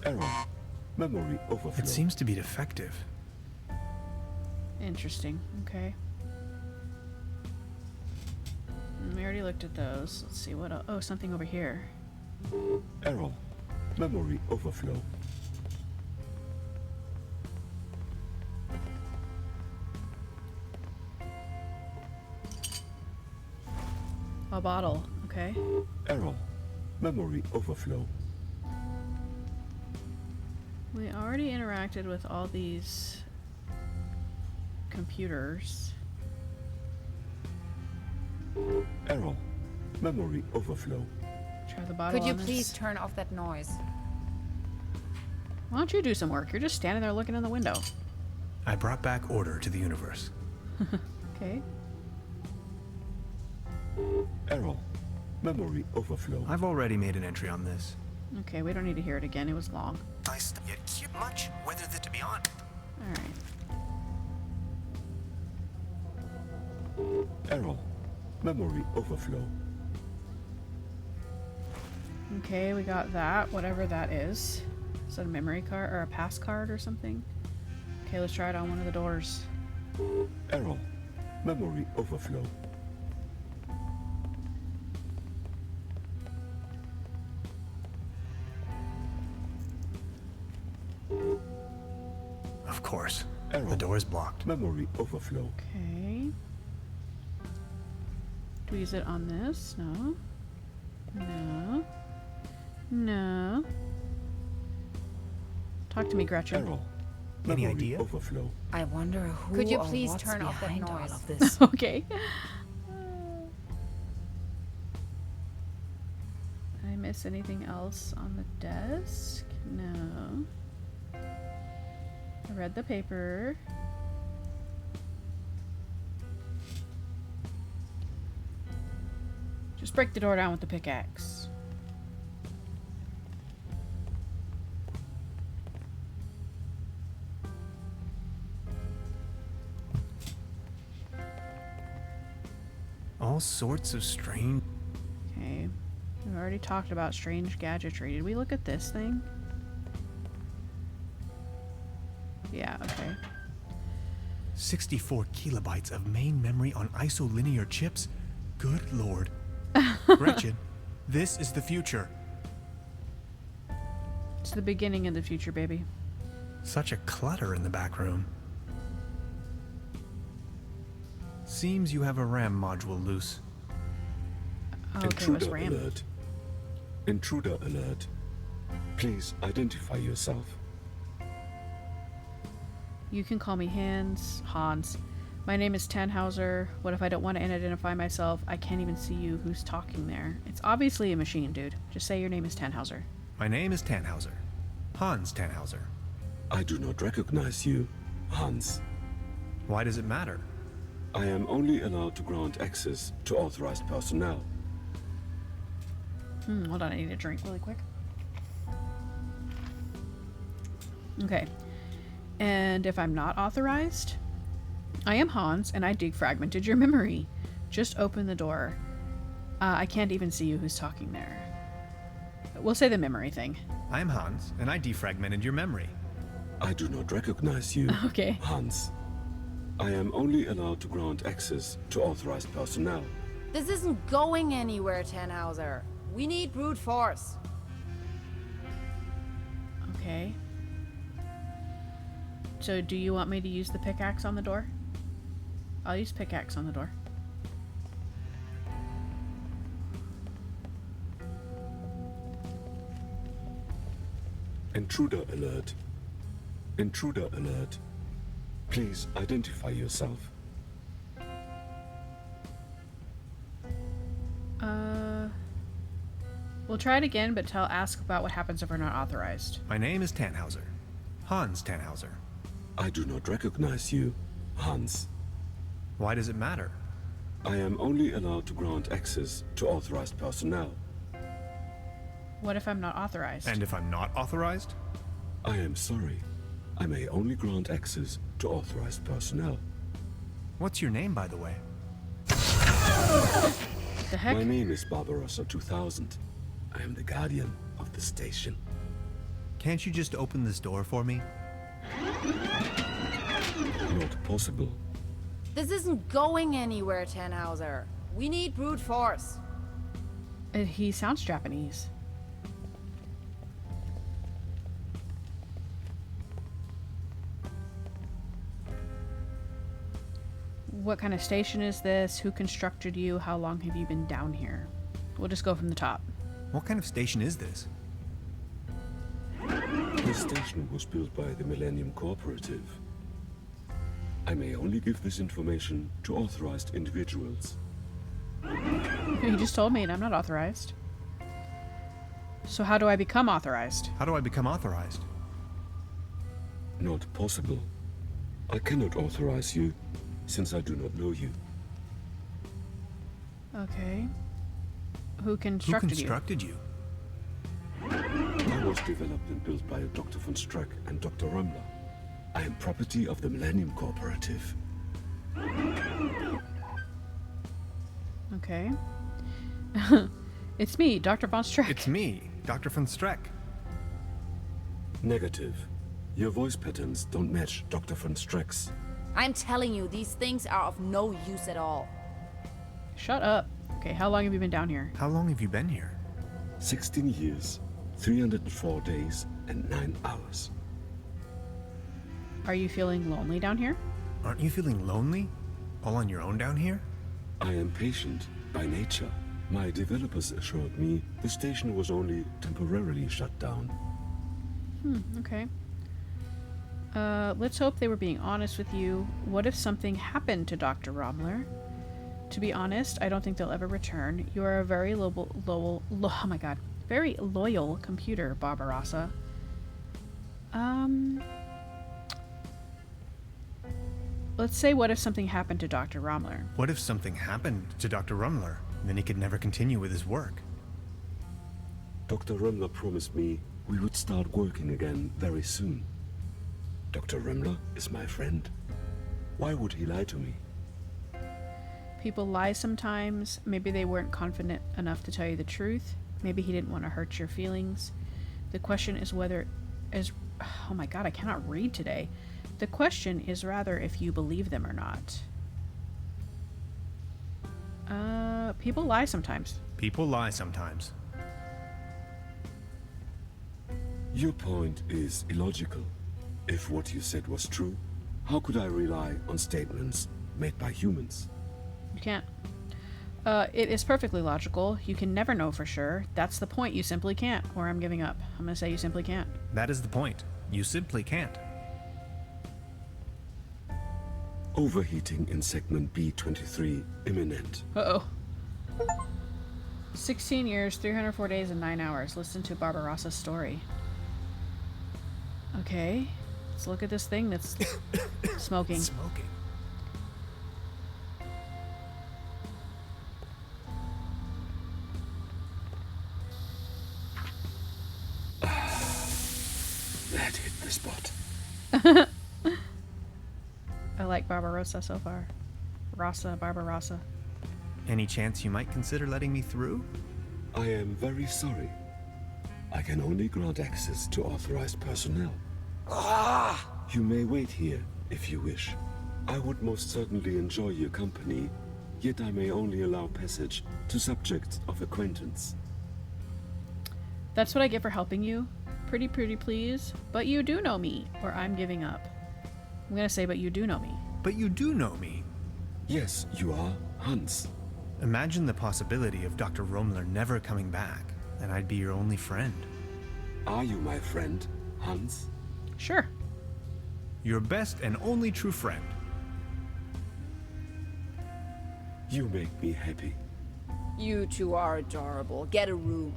Error. Memory overflow. It seems to be defective. Interesting. Okay. We already looked at those. Let's see what else. Oh, something over here. Error. Memory overflow. A bottle. Okay. Error. Memory overflow. We already interacted with all these computers. Error. Memory overflow. Try the bottle. Could you on this. please turn off that noise? Why don't you do some work? You're just standing there looking in the window. I brought back order to the universe. Okay. Error. Memory overflow. I've already made an entry on this. Okay, we don't need to hear it again. It was long. Yet keep much whether that to be on. Alright. Error. Memory overflow. Okay, we got that. Whatever that is. Is that a memory card or a pass card or something? Okay, let's try it on one of the doors. Error. Memory overflow. Of course. Error. The door is blocked. Memory overflow. Okay. Do we use it on this? No. No. No. Talk to me, Gretchen. Errol. Any Memory idea? overflow. I wonder who Could you or please what's turn off that behind all noise? of this. Okay. Did I miss anything else on the desk? No. I read the paper. Just break the door down with the pickaxe. All sorts of strange... Okay. We've already talked about strange gadgetry. Did we look at this thing? Yeah, okay. 64 kilobytes of main memory on isolinear chips? Good lord. Gretchen, this is the future. It's the beginning of the future, baby. Such a clutter in the back room. Seems you have a RAM module loose. Oh, okay, what's Intruder RAM? alert. Intruder alert. Please identify yourself. You can call me Hans. My name is Tannhauser. What if I don't want to identify myself? I can't even see you. Who's talking there? It's obviously a machine, dude. Just say your name is Tannhauser. My name is Tannhauser. Hans Tannhauser. I do not recognize you, Hans. Why does it matter? I am only allowed to grant access to authorized personnel. Hold on, I need a drink really quick. Okay. And if I'm not authorized? I am Hans, and I defragmented your memory. Just open the door. I can't even see you. Who's talking there? We'll say the memory thing. I am Hans, and I defragmented your memory. I do not recognize you, Okay. Hans. I am only allowed to grant access to authorized personnel. This isn't going anywhere, Tannhauser. We need brute force. Okay. So do you want me to use the pickaxe on the door? I'll use pickaxe on the door. Intruder alert. Intruder alert. Please identify yourself. We'll try it again, but ask about what happens if we're not authorized. My name is Tannhauser. Hans Tannhauser. I do not recognize you, Hans. Why does it matter? I am only allowed to grant access to authorized personnel. What if I'm not authorized? And if I'm not authorized? I am sorry. I may only grant access to authorized personnel. What's your name, by the way? The heck? My name is Barbarossa 2000. I am the guardian of the station. Can't you just open this door for me? Not possible. This isn't going anywhere, Tannhauser. We need brute force. He sounds Japanese. What kind of station is this? Who constructed you? How long have you been down here? We'll just go from the top. What kind of station is this? The station was built by the Millennium Cooperative. I may only give this information to authorized individuals. You just told me and I'm not authorized. So how do I become authorized? How do I become authorized? Not possible. I cannot authorize you, since I do not know you. Okay. Who Who constructed constructed you? I was developed and built by Dr. von Streck and Dr. Römmler. I am property of the Millennium Cooperative. you? Okay. It's me, Dr. Von Streck. It's me, Dr. von Streck. Negative. Your voice patterns don't match Dr. von Streck's. I'm telling you, these things are of no use at all. Shut up. Okay, how long have you been down here? How long have you been here? 16 years, 304 days, and 9 hours. Are you feeling lonely down here? Aren't you feeling lonely? All on your own down here? I am patient by nature. My developers assured me the station was only temporarily shut down. Okay. Let's hope they were being honest with you. What if something happened to Dr. Romler? To be honest, I don't think they'll ever return. You are a very very loyal computer, Barbarossa. Let's say what if something happened to Dr. Romler? What if something happened to Dr. Rumler? Then he could never continue with his work. Dr. Remler promised me we would start working again very soon. Dr. Remler is my friend. Why would he lie to me? People lie sometimes. Maybe they weren't confident enough to tell you the truth. Maybe he didn't want to hurt your feelings. The question is oh my god, I cannot read today. The question is rather if you believe them or not. People lie sometimes. People lie sometimes. Your point is illogical. If what you said was true, how could I rely on statements made by humans? You can't. It is perfectly logical. You can never know for sure. That's the point. You simply can't. Or I'm giving up. I'm gonna say you simply can't. That is the point. You simply can't. Overheating in segment B23 imminent. Uh-oh. 16 years, 304 days, and 9 hours. Listen to Barbarossa's story. Okay. Let's look at this thing that's smoking. Smoking. That hit the spot. I like Barbarossa so far. Barbarossa. Any chance you might consider letting me through? I am very sorry. I can only grant access to authorized personnel. You may wait here if you wish. I would most certainly enjoy your company, yet I may only allow passage to subjects of acquaintance. That's what I get for helping you. Pretty please. But you do know me, or I'm giving up. I'm gonna say, but you do know me. But you do know me. Yes, you are Hans. Imagine the possibility of Dr. Romler never coming back, and I'd be your only friend. Are you my friend, Hans? Sure. Your best and only true friend. You make me happy. You two are adorable. Get a room.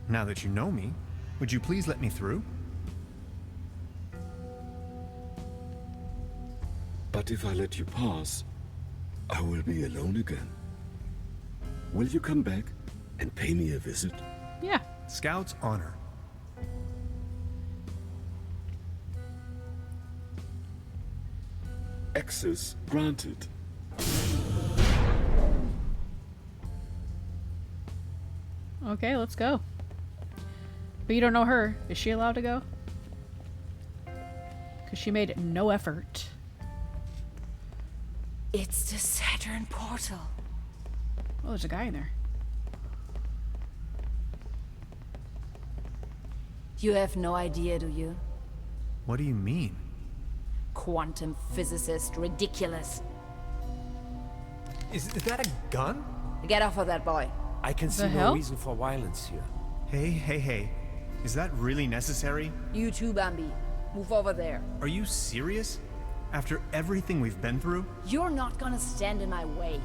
Now that you know me, would you please let me through? But if I let you pass, I will be alone again. Will you come back and pay me a visit? Yeah. Scout's honor. Access granted. Okay, let's go. But you don't know her. Is she allowed to go? Because she made no effort. It's the Saturn portal. Oh, there's a guy in there. You have no idea, do you? What do you mean? Quantum physicist, ridiculous. Is that a gun? Get off of that boy. I can see hell? no reason for violence here. Hey. Is that really necessary? You too, Bambi. Move over there. Are you serious? After everything we've been through? You're not gonna stand in my way.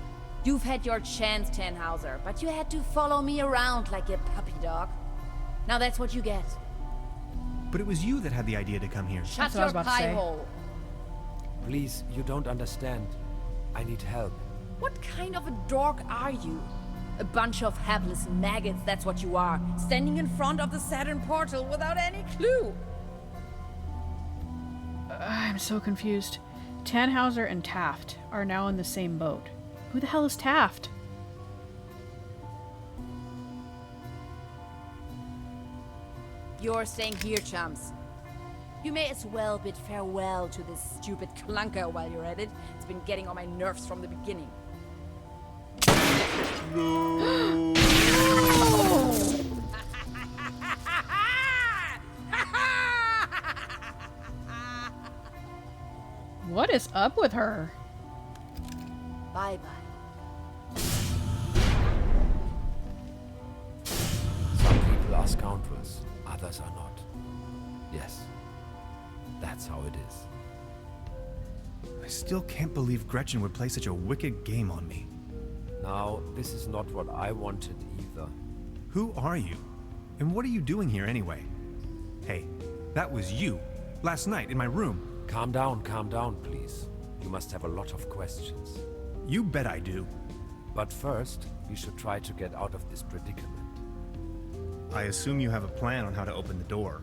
You've had your chance, Tannhauser, but you had to follow me around like a puppy dog. Now that's what you get. But it was you that had the idea to come here. Shut what I was your about to say. pie hole. Please, you don't understand. I need help. What kind of a dork are you? A bunch of hapless maggots, that's what you are. Standing in front of the Saturn portal without any clue. I'm so confused. Tannhauser and Taft are now in the same boat. Who the hell is Taft? You're staying here, chums. You may as well bid farewell to this stupid clunker while you're at it. It's been getting on my nerves from the beginning. What is up with her? Bye-bye. are scoundrels, others are not. Yes, that's how it is. I still can't believe Gretchen would play such a wicked game on me. Now, this is not what I wanted either. Who are you? And what are you doing here anyway? Hey, that was you, last night in my room. Calm down, please. You must have a lot of questions. You bet I do. But first, we should try to get out of this predicament. I assume you have a plan on how to open the door.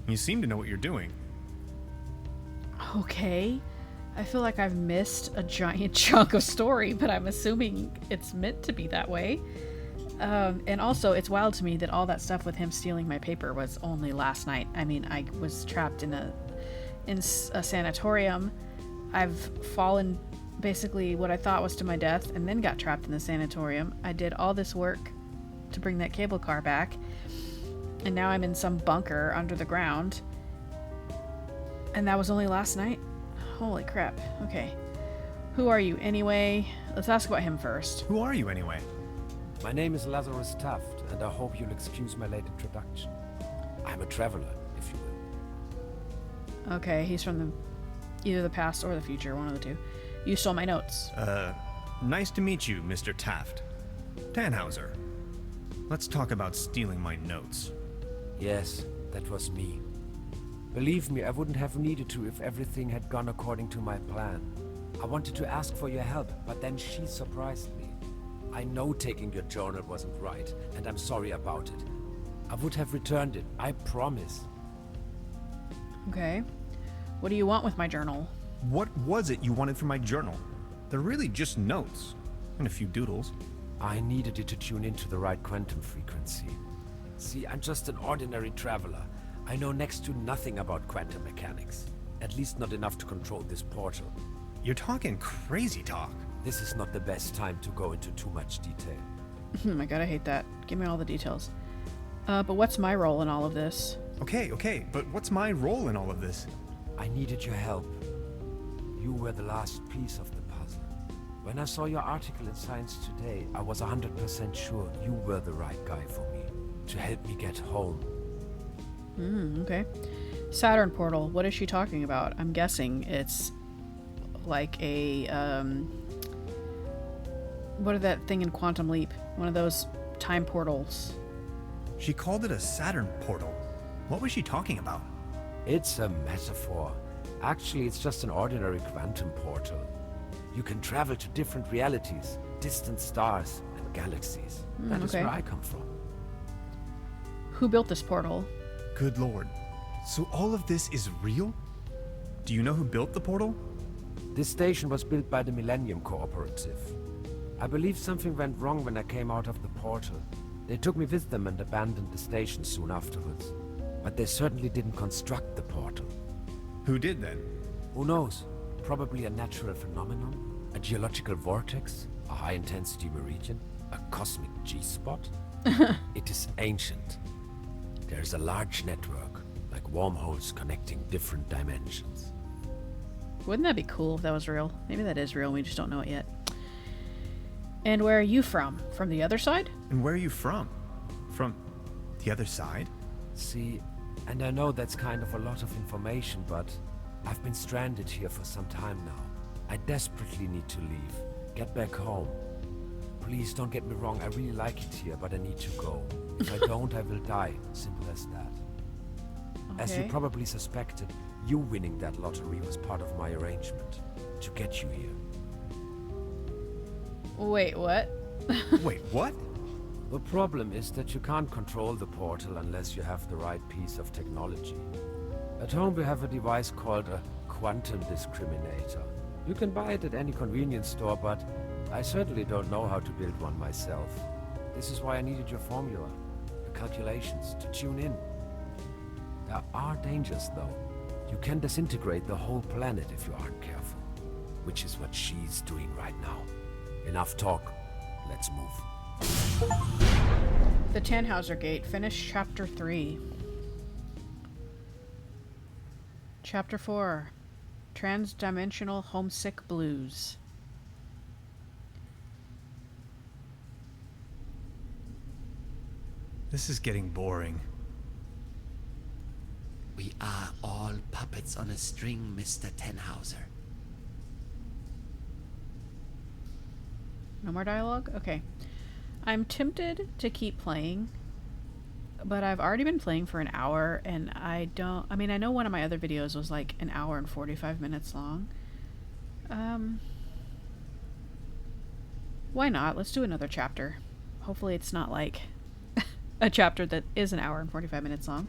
You seem to know what you're doing. Okay. I feel like I've missed a giant chunk of story, but I'm assuming it's meant to be that way. And also, it's wild to me that all that stuff with him stealing my paper was only last night. I mean, I was trapped in a sanatorium. I've fallen basically what I thought was to my death and then got trapped in the sanatorium. I did all this work to bring that cable car back, and now I'm in some bunker under the ground. And that was only last night? Holy crap. Okay. Who are you anyway? Let's ask about him first. Who are you anyway? My name is Lazarus Taft, and I hope you'll excuse my late introduction. I'm a traveler, if you will. Okay, he's from either the past or the future, one of the two. You stole my notes. Nice to meet you, Mr. Taft. Tannhauser. Let's talk about stealing my notes. Yes, that was me. Believe me, I wouldn't have needed to if everything had gone according to my plan. I wanted to ask for your help, but then she surprised me. I know taking your journal wasn't right, and I'm sorry about it. I would have returned it, I promise. Okay. What do you want with my journal? What was it you wanted from my journal? They're really just notes. And a few doodles. I needed it to tune into the right quantum frequency. See, I'm just an ordinary traveler. I know next to nothing about quantum mechanics. At least not enough to control this portal. You're talking crazy talk. This is not the best time to go into too much detail. Oh my god, I hate that. Give me all the details. But what's my role in all of this? Okay, but what's my role in all of this? I needed your help. You were the last piece of the puzzle. When I saw your article in Science Today, I was 100% sure you were the right guy for me, to help me get home. Okay. Saturn portal, what is she talking about? I'm guessing it's like a, what is that thing in Quantum Leap? One of those time portals. She called it a Saturn portal. What was she talking about? It's a metaphor. Actually, it's just an ordinary quantum portal. You can travel to different realities, distant stars, and galaxies. That is okay. where I come from. Who built this portal? Good lord. So all of this is real? Do you know who built the portal? This station was built by the Millennium Cooperative. I believe something went wrong when I came out of the portal. They took me with them and abandoned the station soon afterwards. But they certainly didn't construct the portal. Who did then? Who knows? Probably a natural phenomenon, a geological vortex, a high-intensity meridian, a cosmic G-spot. It is ancient. There is a large network, like wormholes connecting different dimensions. Wouldn't that be cool if that was real? Maybe that is real, we just don't know it yet. And where are you from? From the other side? And where are you from? From the other side? See, and I know that's kind of a lot of information, but I've been stranded here for some time now. I desperately need to leave, get back home. Please don't get me wrong, I really like it here, but I need to go. If I don't, I will die. Simple as that. Okay. As you probably suspected, you winning that lottery was part of my arrangement to get you here. Wait, what? Wait, what? The problem is that you can't control the portal unless you have the right piece of technology. At home we have a device called a quantum discriminator. You can buy it at any convenience store, but I certainly don't know how to build one myself. This is why I needed your formula, the calculations, to tune in. There are dangers, though. You can disintegrate the whole planet if you aren't careful, which is what she's doing right now. Enough talk. Let's move. The Tannhauser Gate. Finish Chapter 3. Chapter 4. Transdimensional Homesick Blues. This is getting boring. We are all puppets on a string, Mr. Tenhauser. No more dialogue? Okay. I'm tempted to keep playing, but I've already been playing for an hour, and I know one of my other videos was like an hour and 45 minutes long. Why not? Let's do another chapter. Hopefully it's not like a chapter that is an hour and 45 minutes long.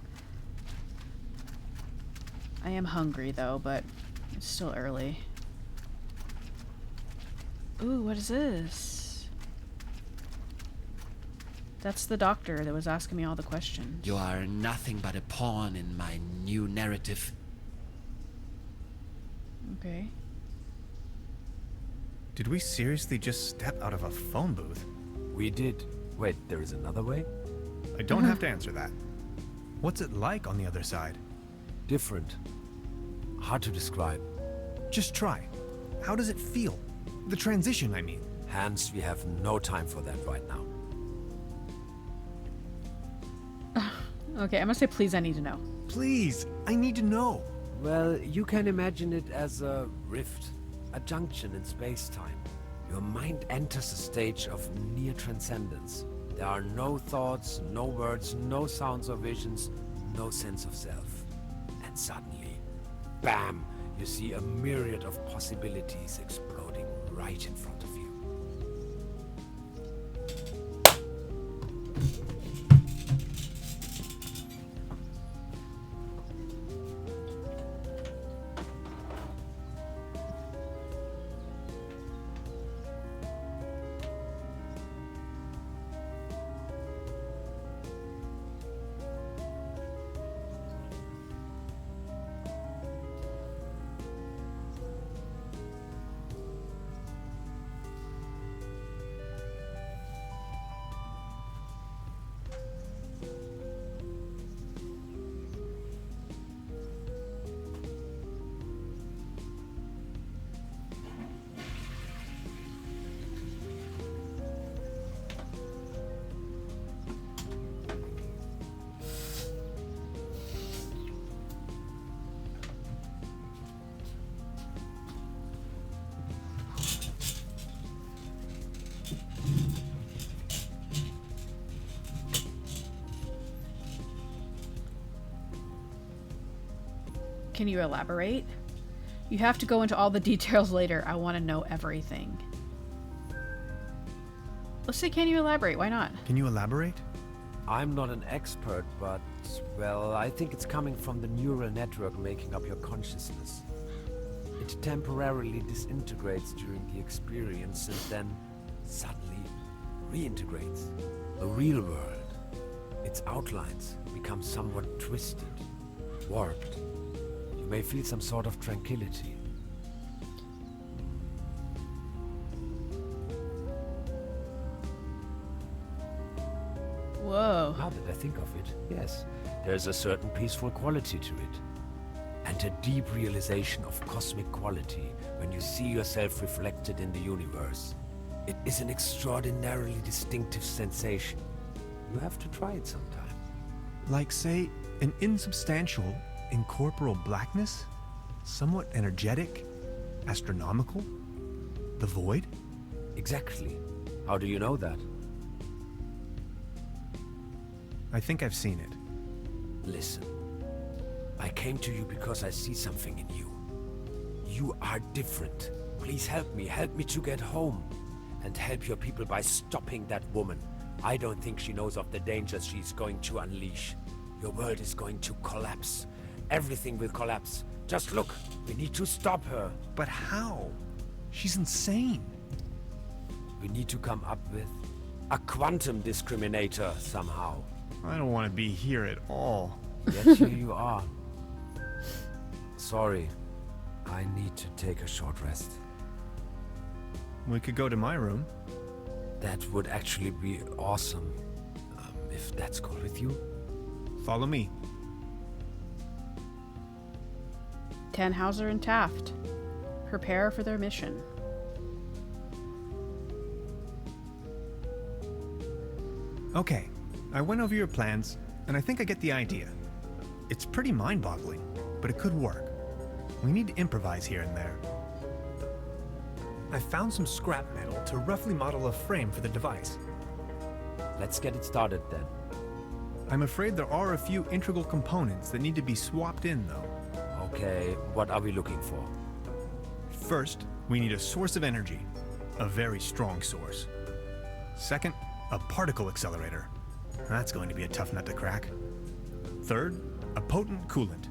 I am hungry though, but it's still early. Ooh, what is this? That's the doctor that was asking me all the questions. You are nothing but a pawn in my new narrative. Okay. Did we seriously just step out of a phone booth? We did. Wait, there is another way? I don't have to answer that. What's it like on the other side? Different. Hard to describe. Just try. How does it feel? The transition, I mean. Hans, we have no time for that right now. Okay, I'm gonna say please, I need to know. Please, I need to know. Well, you can imagine it as a rift, a junction in space-time. Your mind enters a stage of near transcendence. There are no thoughts, no words, no sounds or visions, no sense of self. And suddenly, bam, you see a myriad of possibilities exploding right in front of you. Can you elaborate? You have to go into all the details later. I want to know everything. Let's say, can you elaborate? Why not? Can you elaborate? I'm not an expert, but, well, I think it's coming from the neural network making up your consciousness. It temporarily disintegrates during the experience and then suddenly reintegrates. The real world, its outlines become somewhat twisted, warped. You may feel some sort of tranquility. Whoa. Now that I think of it, yes, there's a certain peaceful quality to it. And a deep realization of cosmic quality when you see yourself reflected in the universe. It is an extraordinarily distinctive sensation. You have to try it sometime. Like, say, an insubstantial, incorporeal blackness? Somewhat energetic? Astronomical? The void? Exactly. How do you know that? I think I've seen it. Listen. I came to you because I see something in you. You are different. Please help me to get home. And help your people by stopping that woman. I don't think she knows of the dangers she's going to unleash. Your world is going to collapse. Everything will collapse. Just look, we need to stop her. But how? She's insane. We need to come up with a quantum discriminator somehow. I don't want to be here at all. Yet here you are. Sorry, I need to take a short rest. We could go to my room. That would actually be awesome. If that's cool with you. Follow me. Tannhauser and Taft. Prepare for their mission. Okay, I went over your plans, and I think I get the idea. It's pretty mind-boggling, but it could work. We need to improvise here and there. I found some scrap metal to roughly model a frame for the device. Let's get it started then. I'm afraid there are a few integral components that need to be swapped in, though. Okay, what are we looking for? First, we need a source of energy, a very strong source. Second, a particle accelerator. That's going to be a tough nut to crack. Third, a potent coolant.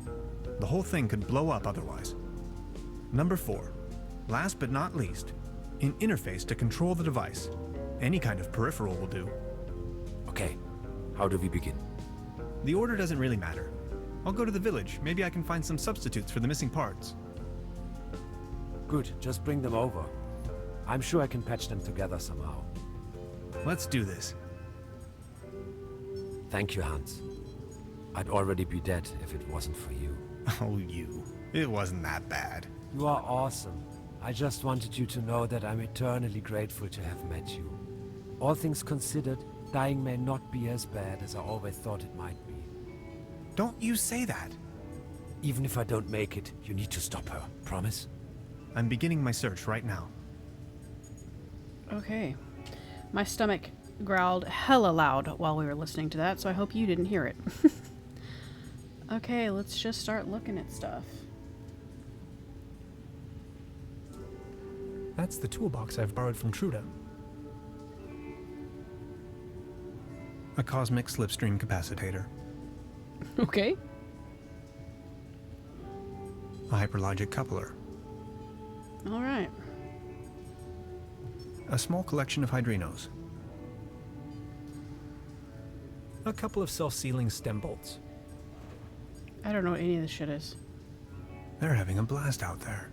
The whole thing could blow up otherwise. Number 4, last but not least, an interface to control the device. Any kind of peripheral will do. Okay, how do we begin? The order doesn't really matter. I'll go to the village. Maybe I can find some substitutes for the missing parts. Good, just bring them over. I'm sure I can patch them together somehow. Let's do this. Thank you, Hans. I'd already be dead if it wasn't for you. Oh, you. It wasn't that bad. You are awesome. I just wanted you to know that I'm eternally grateful to have met you. All things considered, dying may not be as bad as I always thought it might be. Don't you say that. Even if I don't make it, you need to stop her. Promise? I'm beginning my search right now. Okay. My stomach growled hella loud while we were listening to that, so I hope you didn't hear it. Okay, let's just start looking at stuff. That's the toolbox I've borrowed from Truda. A cosmic slipstream capacitator. Okay. A hyperlogic coupler. All right. A small collection of hydrinos. A couple of self-sealing stem bolts. I don't know what any of this shit is. They're having a blast out there.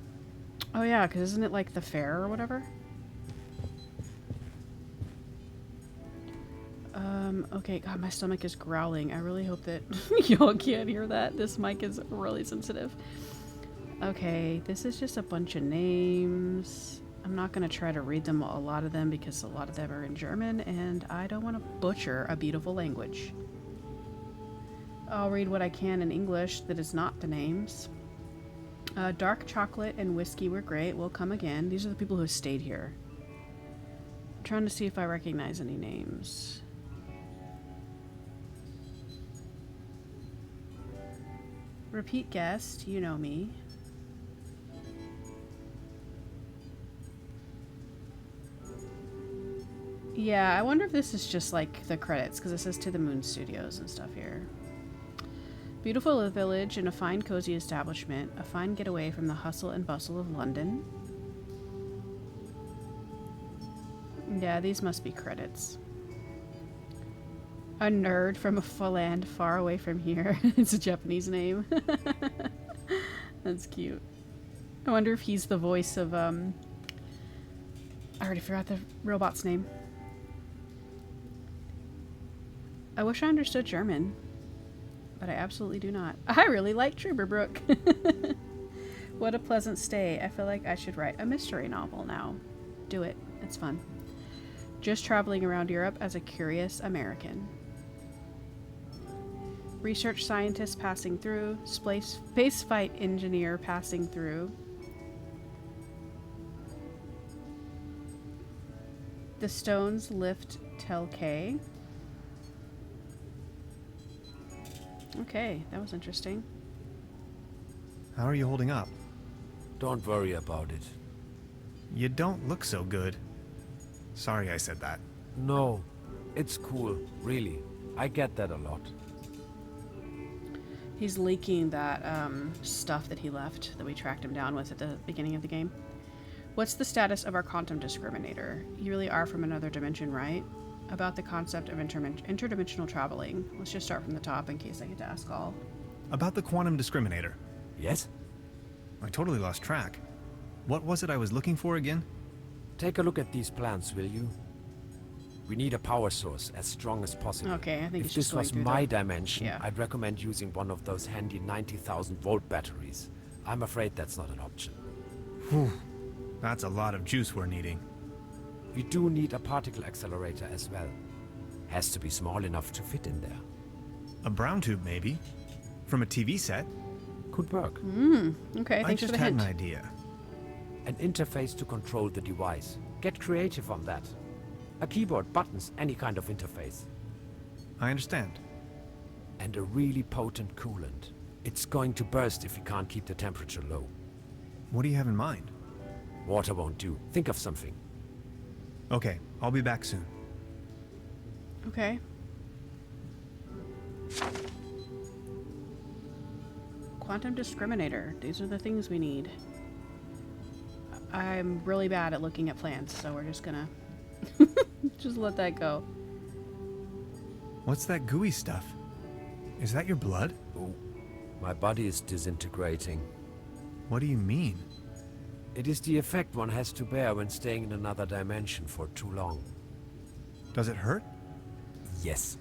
Oh yeah, because isn't it like the fair or whatever? Okay, God, my stomach is growling. I really hope that y'all can't hear that. This mic is really sensitive. Okay, this is just a bunch of names. I'm not going to try to read them, a lot of them, because a lot of them are in German, and I don't want to butcher a beautiful language. I'll read what I can in English that is not the names. Dark chocolate and whiskey were great. We'll come again. These are the people who have stayed here. I'm trying to see if I recognize any names. Repeat guest, you know me. Yeah, I wonder if this is just like the credits, because it says To the Moon Studios and stuff here. Beautiful village and a fine cozy establishment, a fine getaway from the hustle and bustle of London. Yeah, these must be credits. A nerd from a land far away from here. It's a Japanese name. That's cute. I wonder if he's the voice of, I already forgot the robot's name. I wish I understood German, but I absolutely do not. I really like Trüberbrook. What a pleasant stay. I feel like I should write a mystery novel now. Do it. It's fun. Just traveling around Europe as a curious American. Research scientist passing through. Space fight engineer passing through. The stones lift Tel K. Okay, that was interesting. How are you holding up? Don't worry about it. You don't look so good. Sorry I said that. No, it's cool, really. I get that a lot. He's leaking that stuff that he left that we tracked him down with at the beginning of the game. What's the status of our quantum discriminator? You really are from another dimension, right? About the concept of interdimensional traveling. Let's just start from the top in case I get to ask all. About the quantum discriminator. Yes? I totally lost track. What was it I was looking for again? Take a look at these plans, will you? We need a power source as strong as possible. Okay, I think if it's just this was going through my the- dimension, Yeah. I'd recommend using one of those handy 90,000 volt batteries. I'm afraid that's not an option. Whew. That's a lot of juice we're needing. We do need a particle accelerator as well. Has to be small enough to fit in there. A brown tube, maybe. From a TV set. Could work. Okay, I thanks just for the had hint. an idea. An interface to control the device. Get creative on that. A keyboard, buttons, any kind of interface. I understand. And a really potent coolant. It's going to burst if you can't keep the temperature low. What do you have in mind? Water won't do. Think of something. Okay, I'll be back soon. Okay. Quantum discriminator. These are the things we need. I'm really bad at looking at plans, so we're just gonna just let that go. What's that gooey stuff? Is that your blood? Oh, my body is disintegrating. What do you mean? It is the effect one has to bear when staying in another dimension for too long. Does it hurt? Yes.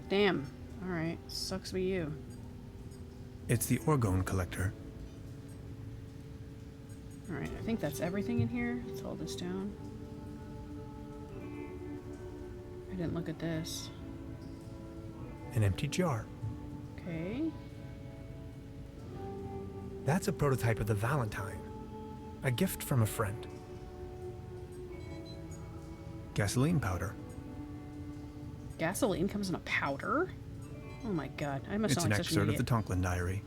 Damn. Alright. Sucks be you. It's the orgone collector. Alright, I think that's everything in here. Let's hold this down. I didn't look at this. An empty jar. Okay. That's a prototype of the Valentine. A gift from a friend. Gasoline powder. Gasoline comes in a powder? Oh my god. I must It's sound an like such an excerpt of idiot. the Tonklin diary.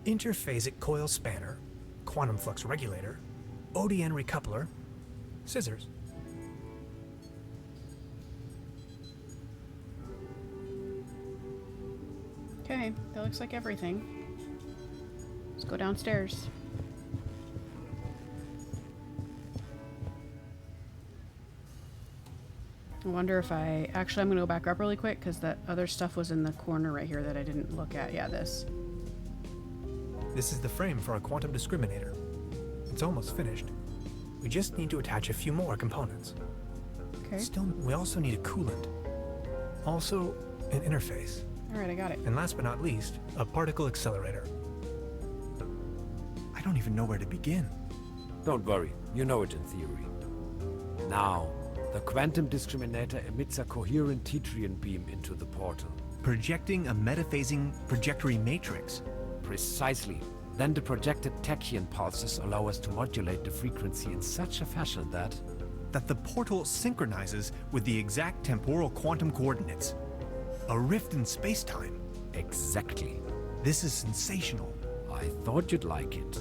Interphasic coil spanner. Quantum flux regulator. ODN recoupler. Scissors. Okay, that looks like everything. Let's go downstairs. I wonder if I... Actually, I'm going to go back up really quick because that other stuff was in the corner right here that I didn't look at. Yeah, this. This is the frame for our quantum discriminator. It's almost finished. We just need to attach a few more components. Okay. Still, we also need a coolant. Also, an interface. Alright, I got it. And last but not least, a particle accelerator. I don't even know where to begin. Don't worry, you know it in theory. Now, the quantum discriminator emits a coherent Tetrian beam into the portal. Projecting a metaphasing trajectory matrix. Precisely. Then the projected tachyon pulses allow us to modulate the frequency in such a fashion that... That the portal synchronizes with the exact temporal quantum coordinates. A rift in space-time. Exactly. This is sensational. I thought you'd like it.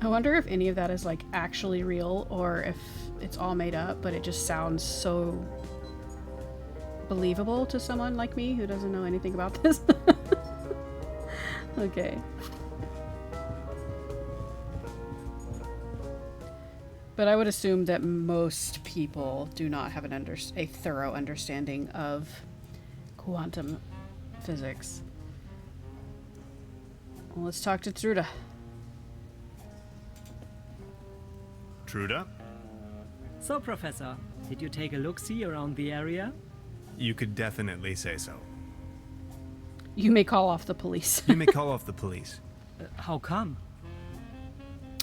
I wonder if any of that is like actually real or if it's all made up, but it just sounds so believable to someone like me who doesn't know anything about this. Okay. But I would assume that most people do not have a thorough understanding of quantum physics. Well, let's talk to Truda. Truda? So, Professor, did you take a look-see around the area? You could definitely say so. You may call off the police. You may call off the police. How come?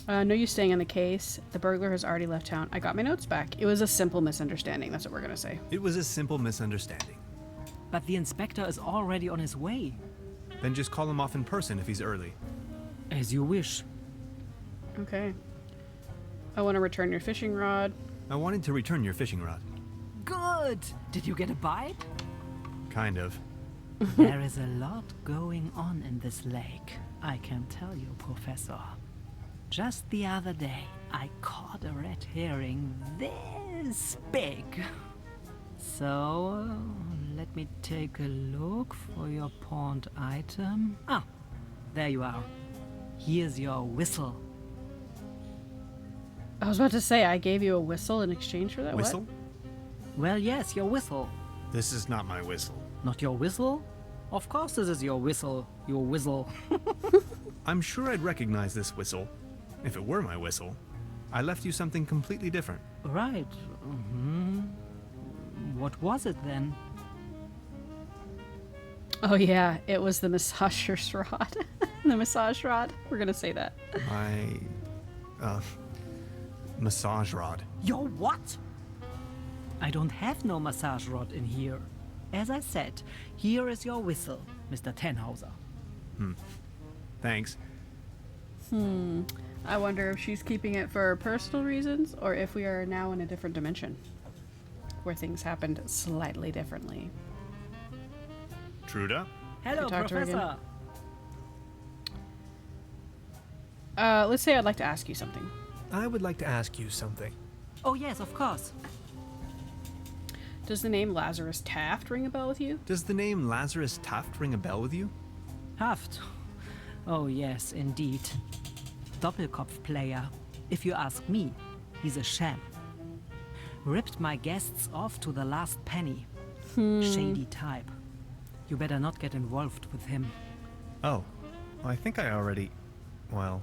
No use staying on the case. The burglar has already left town. I got my notes back. It was a simple misunderstanding. That's what we're going to say. It was a simple misunderstanding. But the inspector is already on his way. Then just call him off in person if he's early. As you wish. Okay. I want to return your fishing rod. I wanted to return your fishing rod. Good! Did you get a bite? Kind of. There is a lot going on in this lake, I can tell you, Professor. Just the other day, I caught a red herring this big. So, let me take a look for your pawned item. Ah, there you are. Here's your whistle. I was about to say, I gave you a whistle in exchange for that. Whistle? What? Well, yes, your whistle. This is not my whistle. Not your whistle? Of course this is your whistle. Your whistle. I'm sure I'd recognize this whistle. If it were my whistle. I left you something completely different. Right. What was it then? Oh yeah, it was the massager's rod. The massage rod. We're gonna say that. massage rod. Yo, what? I don't have no massage rod in here. As I said, here is your whistle, Mr. Tannhauser. Thanks. I wonder if she's keeping it for personal reasons or if we are now in a different dimension where things happened slightly differently. Truda? Hello, talk to her again. Professor. Let's say I'd like to ask you something. I would like to ask you something. Oh, yes, of course. Does the name Lazarus Taft ring a bell with you? Does the name Lazarus Taft ring a bell with you? Haft. Oh, yes, indeed. Doppelkopf player. If you ask me, he's a sham. Ripped my guests off to the last penny. Shady type. You better not get involved with him. Oh, I think I already... Well,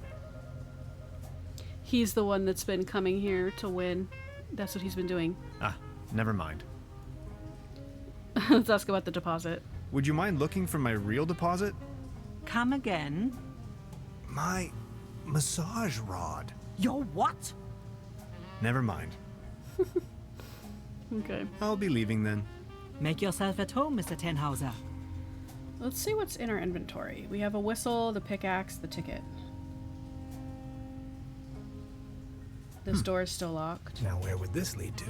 He's the one that's been coming here to win. That's what he's been doing. never mind. Let's ask about the deposit. Would you mind looking for my real deposit? Come again? My massage rod. Yo, what? Never mind. Okay. I'll be leaving then. Make yourself at home, Mr. Tannhauser. Let's see what's in our inventory. We have a whistle, the pickaxe, the ticket. This door is still locked. Now, where would this lead to?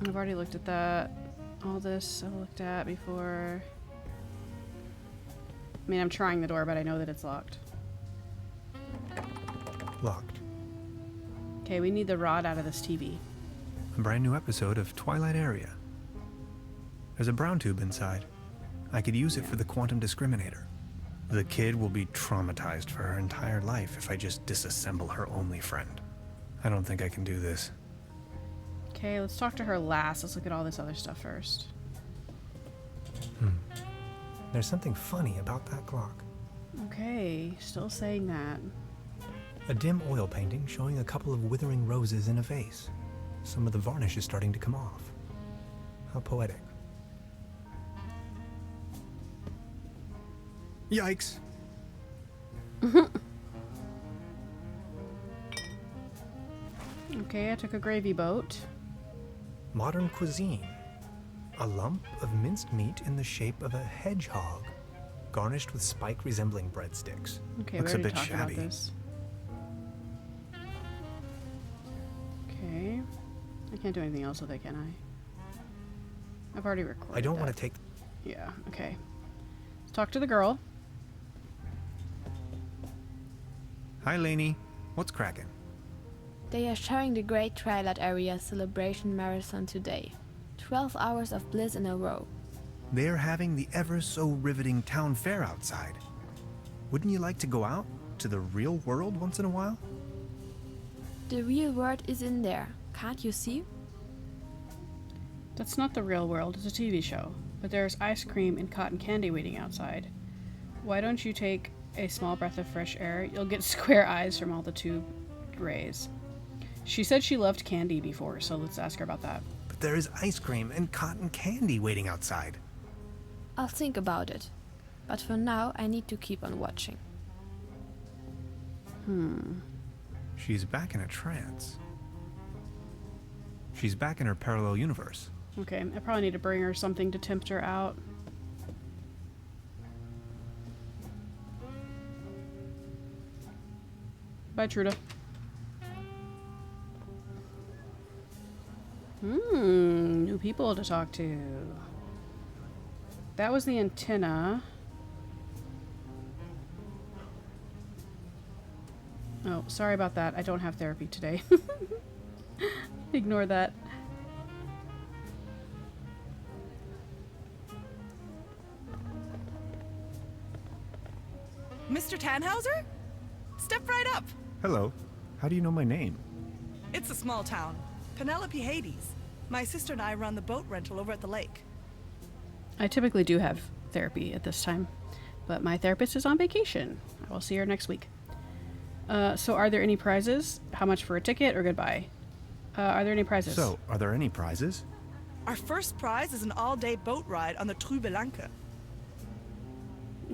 I've already looked at that. All this I've looked at before. I mean, I'm trying the door, but I know that it's locked. Locked. Okay, we need the rod out of this TV. A brand new episode of Twilight Area. There's a brown tube inside. I could use it for the quantum discriminator. The kid will be traumatized for her entire life if I just disassemble her only friend. I don't think I can do this. Okay, let's talk to her last. Let's look at all this other stuff first. There's something funny about that clock. Okay, still saying that. A dim oil painting showing a couple of withering roses in a vase. Some of the varnish is starting to come off. How poetic. Yikes! Okay, I took a gravy boat. Modern cuisine. A lump of minced meat in the shape of a hedgehog, garnished with spike resembling breadsticks. Okay, Looks we a already bit talked shabby. about this. Okay. I can't do anything else with it, can I? I've already recorded I don't that. want to take... Yeah, okay. Let's talk to the girl. Hi, Lainey. What's cracking? They are showing the Great Twilight Area Celebration Marathon today. 12 hours of bliss in a row. They're having the ever so riveting town fair outside. Wouldn't you like to go out to the real world once in a while? The real world is in there, can't you see? That's not the real world, it's a TV show. But there's ice cream and cotton candy waiting outside. Why don't you take a small breath of fresh air? You'll get square eyes from all the tube rays. She said she loved candy before, so let's ask her about that. But there is ice cream and cotton candy waiting outside. I'll think about it. But for now, I need to keep on watching. She's back in a trance. She's back in her parallel universe. Okay, I probably need to bring her something to tempt her out. Bye, Truda. New people to talk to. That was the antenna. Oh, sorry about that. I don't have therapy today. Ignore that. Mr. Tannhauser? Step right up. Hello. How do you know my name? It's a small town. Penelope Hades. My sister and I run the boat rental over at the lake. I typically do have therapy at this time, but my therapist is on vacation. I will see her next week. So are there any prizes? How much for a ticket or goodbye? Are there any prizes? So, are there any prizes? Our first prize is an all-day boat ride on the Trüberbrook.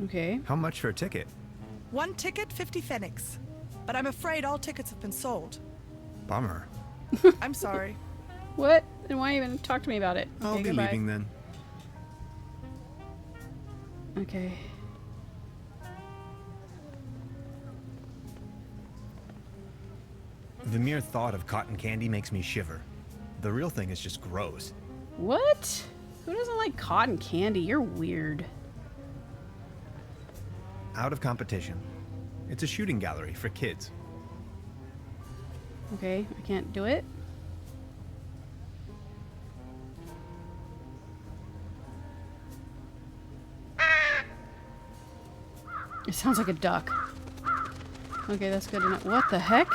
Okay. How much for a ticket? 1 ticket, 50 pfennigs. But I'm afraid all tickets have been sold. Bummer. I'm sorry. What? Then why even talk to me about it? I'll Okay, be goodbye. leaving then. Okay. The mere thought of cotton candy makes me shiver. The real thing is just gross. What? Who doesn't like cotton candy? You're weird. Out of competition. It's a shooting gallery for kids. Okay, I can't do it. It sounds like a duck. Okay, that's good enough. What the heck?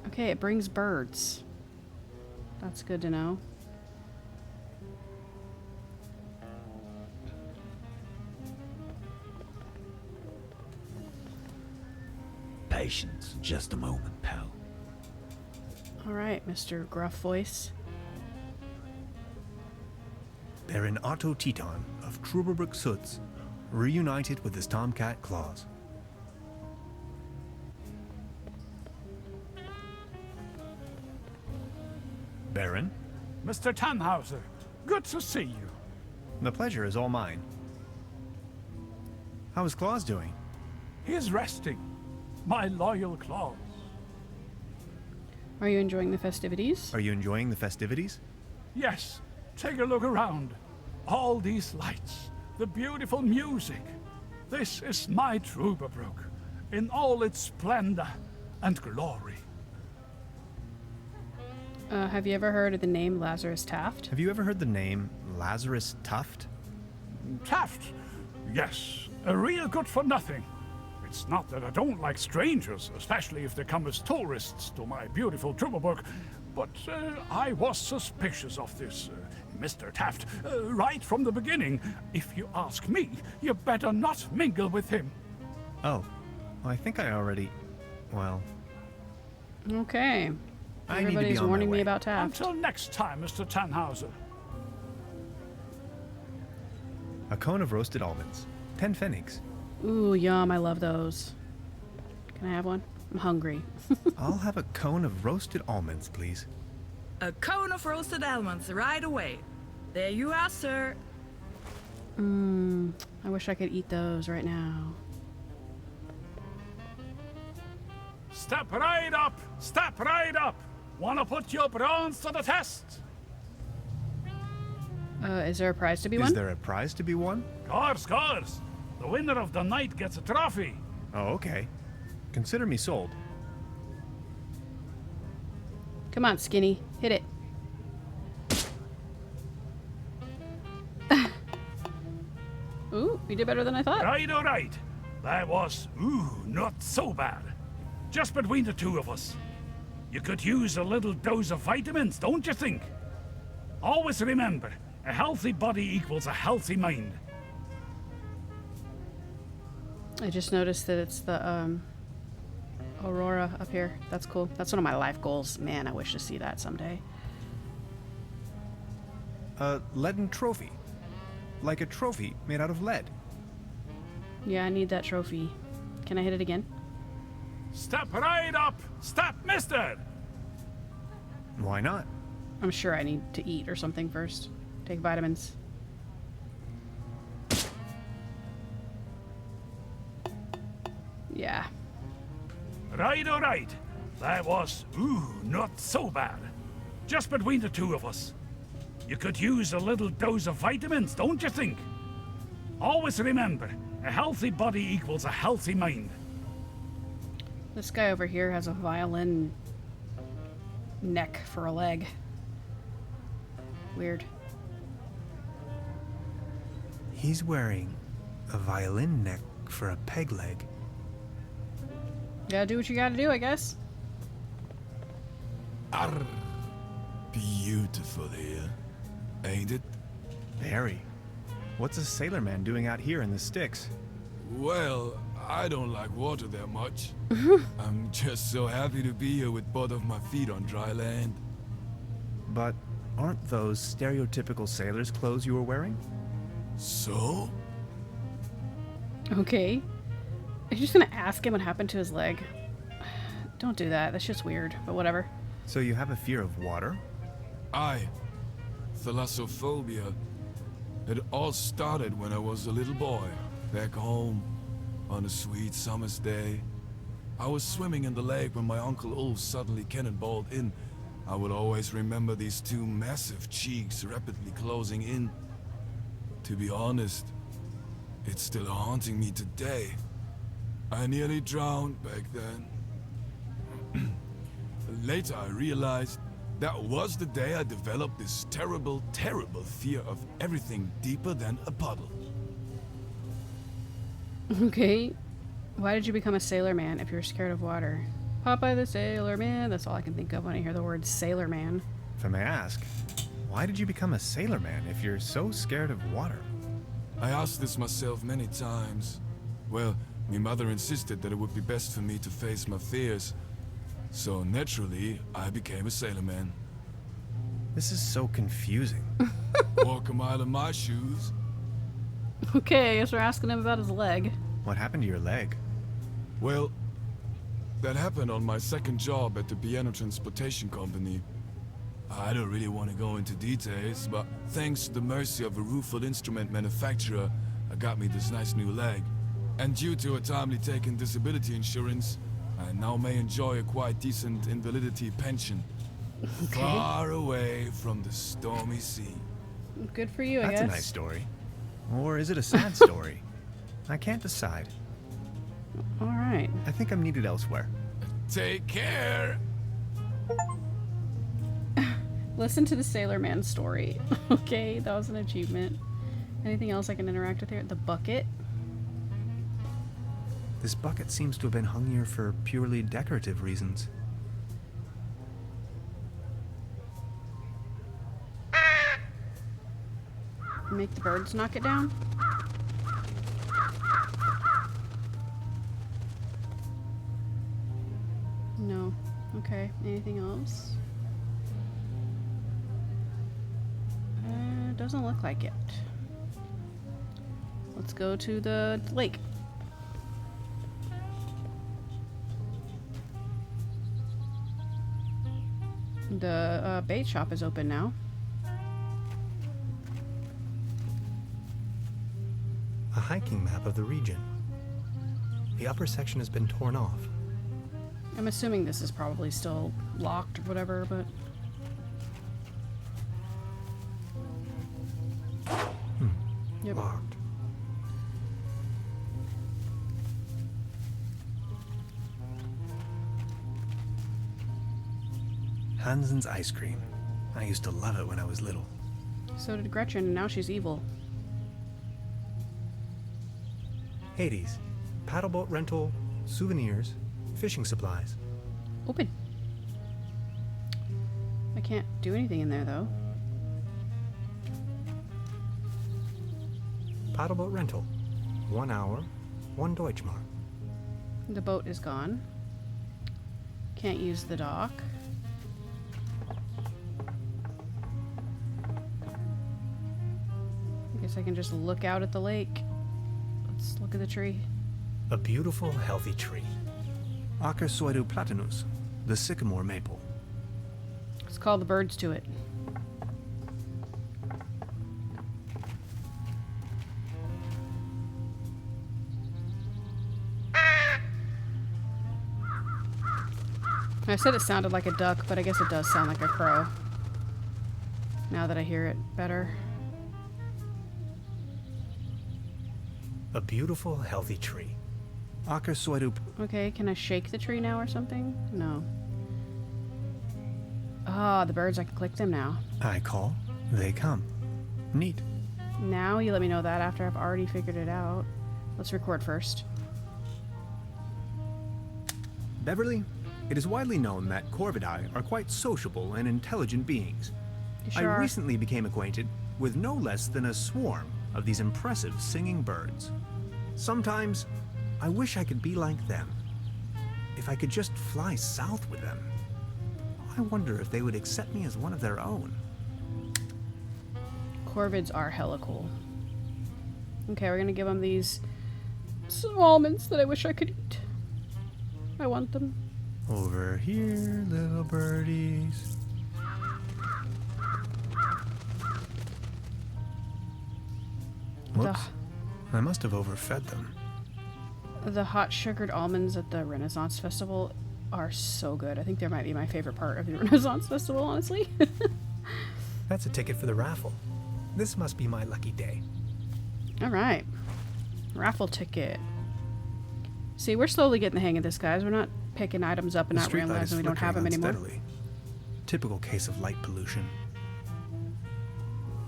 Okay, it brings birds. That's good to know. Patience. Just a moment, pal. Alright, Mr. Gruff Voice. Baron Otto Teton of Trüberbrook Suds, reunited with his tomcat claws. Baron, Mr. Tannhauser, good to see you. the pleasure is all mine. How is Claus doing? He's resting. My loyal Claus. Are you enjoying the festivities? Are you enjoying the festivities? Yes, take a look around. All these lights, the beautiful music. This is my Trüberbrook, in all its splendor and glory. Have you ever heard of the name Lazarus Taft? Have you ever heard the name Lazarus Tuft? Taft, yes, a real good for nothing. It's not that I don't like strangers, especially if they come as tourists to my beautiful Trüberbrook, but I was suspicious of this Mr. Taft right from the beginning. If you ask me, you better not mingle with him. Oh, I think I already... well... Okay. I need to be Everybody's on my warning me way. about Taft. Until next time, Mr. Tannhauser. A cone of roasted almonds. 10 pfennigs. Ooh, yum, I love those. Can I have one? I'm hungry. I'll have a cone of roasted almonds, please. A cone of roasted almonds right away. There you are, sir. I wish I could eat those right now. Step right up! Step right up! Wanna put your bronze to the test? Is there a prize to be Is won? there a prize to be won? Course. The winner of the night gets a trophy. Oh, okay. Consider me sold. Come on, Skinny. Hit it. Ooh, you did better than I thought. Right, all right. That was, not so bad. Just between the two of us. You could use a little dose of vitamins, don't you think? Always remember, a healthy body equals a healthy mind. I just noticed that it's the, Aurora up here. That's cool. That's one of my life goals. Man, I wish to see that someday. A leaden trophy. Like a trophy made out of lead. Yeah, I need that trophy. Can I hit it again? Step right up! Step, mister! Why not? I'm sure I need to eat or something first. Take vitamins. Yeah. Right, all right. That was, not so bad. Just between the two of us. You could use a little dose of vitamins, don't you think? Always remember, a healthy body equals a healthy mind. This guy over here has a violin neck for a leg. Weird. He's wearing a violin neck for a peg leg. Gotta do what you gotta do, I guess. Arr. Beautiful here, ain't it? Very. What's a sailor man doing out here in the sticks? Well, I don't like water that much. I'm just so happy to be here with both of my feet on dry land. But aren't those stereotypical sailor's clothes you were wearing? So? Okay. Are you just gonna ask him what happened to his leg? Don't do that. That's just weird, but whatever. So you have a fear of water? Aye. Thalassophobia. It all started when I was a little boy, back home, on a sweet summer's day. I was swimming in the lake when my Uncle Ulf suddenly cannonballed in. I will always remember these two massive cheeks rapidly closing in. To be honest, it's still haunting me today. I nearly drowned back then. Later I realized that was the day I developed this terrible, terrible fear of everything deeper than a puddle. Okay. Why did you become a sailor man if you're scared of water? Popeye the Sailor Man. That's all I can think of when I hear the word sailor man. If I may ask, why did you become a sailor man if you're so scared of water? I asked this myself many times. Well, my mother insisted that it would be best for me to face my fears. So naturally, I became a sailor man. This is so confusing. Walk a mile in my shoes. Okay, I guess we're asking him about his leg. What happened to your leg? Well, that happened on my second job at the piano transportation company. I don't really want to go into details, but thanks to the mercy of a rueful instrument manufacturer, I got me this nice new leg. And due to a timely taken disability insurance, I now may enjoy a quite decent invalidity pension. Okay. Far away from the stormy sea. Good for you, I guess. That's a nice story. Or is it a sad story? I can't decide. All right. I think I'm needed elsewhere. Take care. Listen to the Sailor Man story. Okay, that was an achievement. Anything else I can interact with here? The bucket. This bucket seems to have been hung here for purely decorative reasons. Make the birds knock it down. No. Okay. Anything else? Doesn't look like it. Let's go to the lake. The bait shop is open now. A hiking map of the region. The upper section has been torn off. I'm assuming this is probably still locked or whatever, but... Yep. Locked. Hansen's ice cream. I used to love it when I was little. So did Gretchen, and now she's evil. Hades. Paddleboat rental, souvenirs, fishing supplies. Open. I can't do anything in there, though. Paddleboat rental. 1 hour, 1 Deutschmark. The boat is gone. Can't use the dock. I guess I can just look out at the lake. Let's look at the tree. A beautiful, healthy tree. Acer platanus, the sycamore maple. Let's call the birds to it. I said it sounded like a duck, but I guess it does sound like a crow. Now that I hear it better. A beautiful, healthy tree. Acer Okay, can I shake the tree now or something? No. Ah, the birds, I can click them now. I call, they come. Neat. Now you let me know that after I've already figured it out. Let's record first. Beverly, it is widely known that Corvidae are quite sociable and intelligent beings. You sure I are. recently became acquainted with no less than a swarm of these impressive singing birds. Sometimes, I wish I could be like them. If I could just fly south with them. I wonder if they would accept me as one of their own. Corvids are hella cool. Okay, we're gonna give them these some almonds that I wish I could eat. I want them. Over here, little birdies. Whoops. I must have overfed them. The hot sugared almonds at the Renaissance Festival are so good. I think they might be my favorite part of the Renaissance Festival, honestly. That's a ticket for the raffle. This must be my lucky day. All right. Raffle ticket. See, we're slowly getting the hang of this, guys. We're not picking items up and not realizing we don't have them anymore. Typical case of light pollution.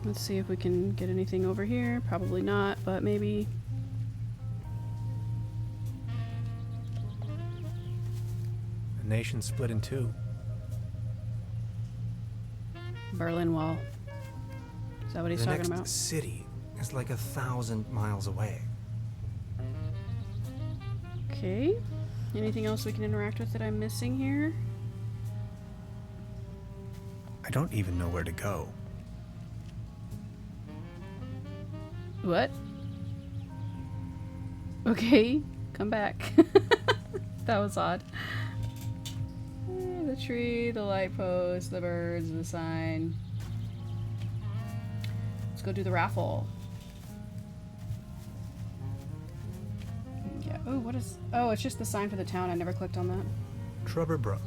Let's see if we can get anything over here. Probably not, but maybe. The nation split in two. Berlin Wall. Is that what he's talking about? The city is like 1,000 miles away. Okay. Anything else we can interact with that I'm missing here? I don't even know where to go. What? Okay, come back. That was odd. The tree, the light post, the birds, the sign. Let's go do the raffle. Yeah. Oh, what is... Oh, it's just the sign for the town. I never clicked on that. Trüberbrook,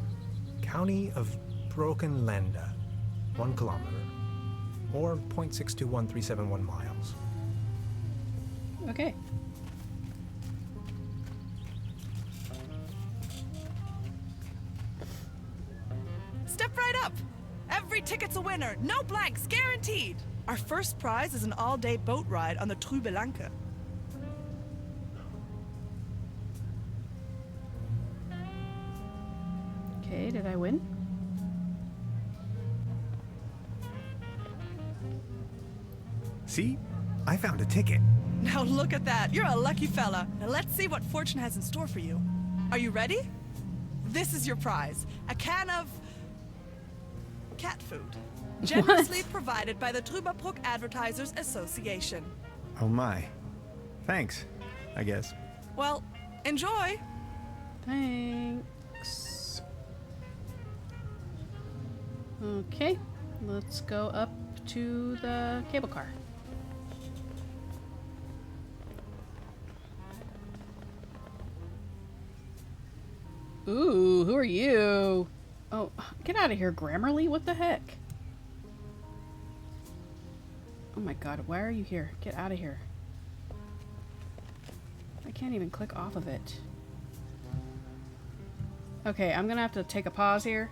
county of Brokenlande, 1 kilometer, or 0.621371 miles. Okay. Step right up. Every ticket's a winner. No blanks, guaranteed. Our first prize is an all-day boat ride on the Trüberbrook. Okay, did I win? See? I found a ticket. Now look at that. You're a lucky fella. Now let's see what fortune has in store for you. Are you ready? This is your prize. A can of cat food. Generously provided by the Trüberbrook Advertisers Association. Oh my. Thanks, I guess. Well, enjoy. Thanks. Okay, let's go up to the cable car. Ooh, who are you? Oh, get out of here, Grammarly. What the heck? Oh my god, why are you here? Get out of here. I can't even click off of it. Okay, I'm gonna have to take a pause here.